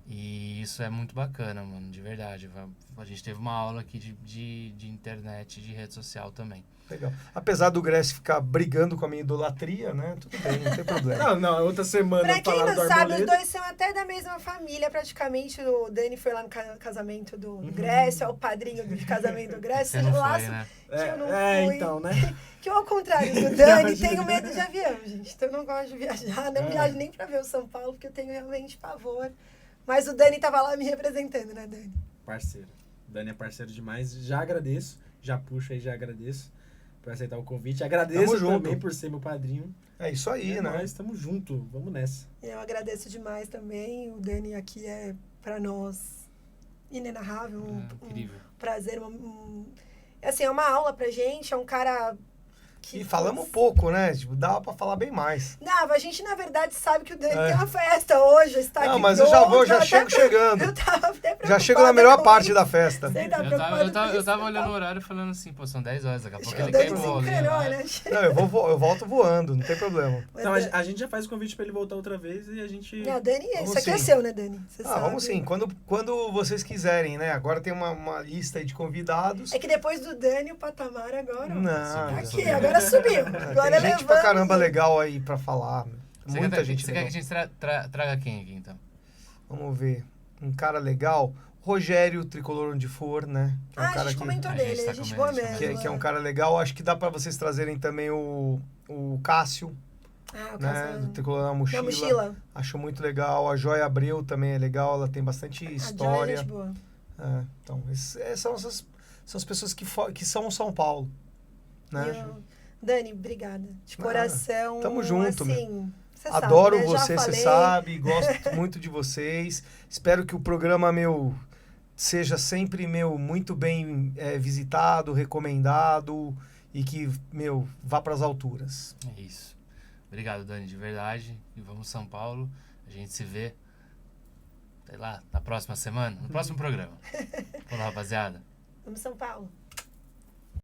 E isso é muito bacana, mano, de verdade. A gente teve uma aula aqui de internet, de rede social também. Legal. Apesar do Grécia ficar brigando com a minha idolatria, né? Tudo bem, não tem problema. Não, outra semana pra quem falaram não do sabe, os Arboleda. dois são até da mesma família, praticamente. O Dani foi lá no casamento do Grécia, é o padrinho de casamento do Grécia. Você não laço foi, né? que eu não fui. Então, né? Que eu, ao contrário do Dani, tenho medo de avião, gente. Então eu não gosto de viajar, não viajo nem pra ver o São Paulo, porque eu tenho realmente pavor. Mas o Dani tava lá me representando, né, Dani? Parceiro. Dani é parceiro demais. Já agradeço. Já puxo aí, já agradeço por aceitar o convite. Agradeço também por ser meu padrinho. É isso aí, né? Nós estamos juntos. Vamos nessa. Eu agradeço demais também. O Dani aqui é, pra nós, inenarrável. Incrível. Prazer. Assim, é uma aula pra gente. É um cara... E falamos pouco, né? Tipo, dava pra falar bem mais. Não, a gente, na verdade, sabe que o Dani tem uma festa hoje. Está Não, aqui mas pronto, eu já chego chegando. Eu tava até Já chego na melhor com parte isso. da festa. Você tá Eu preocupado tava com olhando isso? o horário e falando assim, são 10 horas, daqui a pouco Acho ele que o quer ir Dani pro rolê. desencanou, Né? né? Não, eu volto voando, não tem problema. Mas Então, Dani- a gente já faz o convite pra ele voltar outra vez e a gente... Não, Dani, Vamos isso aqui é sim. seu, né, Dani? Você sabe. Vamos sim, quando vocês quiserem, né? Agora tem uma lista aí de convidados. É que depois do Dani, o patamar agora... Não, Aqui, agora subiu. Agora tem gente levamos. pra caramba legal aí pra falar. Muita gente Você legal. quer que a gente traga quem aqui, então? Vamos ver. Um cara legal. Rogério, Tricolor Onde For, né? Que é um Ah, a cara gente que, comentou a dele, gente tá a gente comendo, boa a gente mesmo. que é um cara legal. Acho que dá pra vocês trazerem também o Cássio, Ah, o né? caso Do Tricolor na Mochila. da mochila. Acho muito legal. A Joia Abreu também é legal. Ela tem bastante A Joy é história. gente boa. Então, são as pessoas que são São Paulo. Né? Dani, obrigada. De coração. Tamo junto, Assim, Você sabe, Adoro né? Já você falei. sabe, gosto muito de vocês. Espero que o programa seja sempre muito bem visitado, recomendado e que vá para as alturas. É isso. Obrigado, Dani, de verdade. E vamos São Paulo. A gente se vê, sei lá, na próxima semana, no próximo programa. Falou, rapaziada. Vamos São Paulo.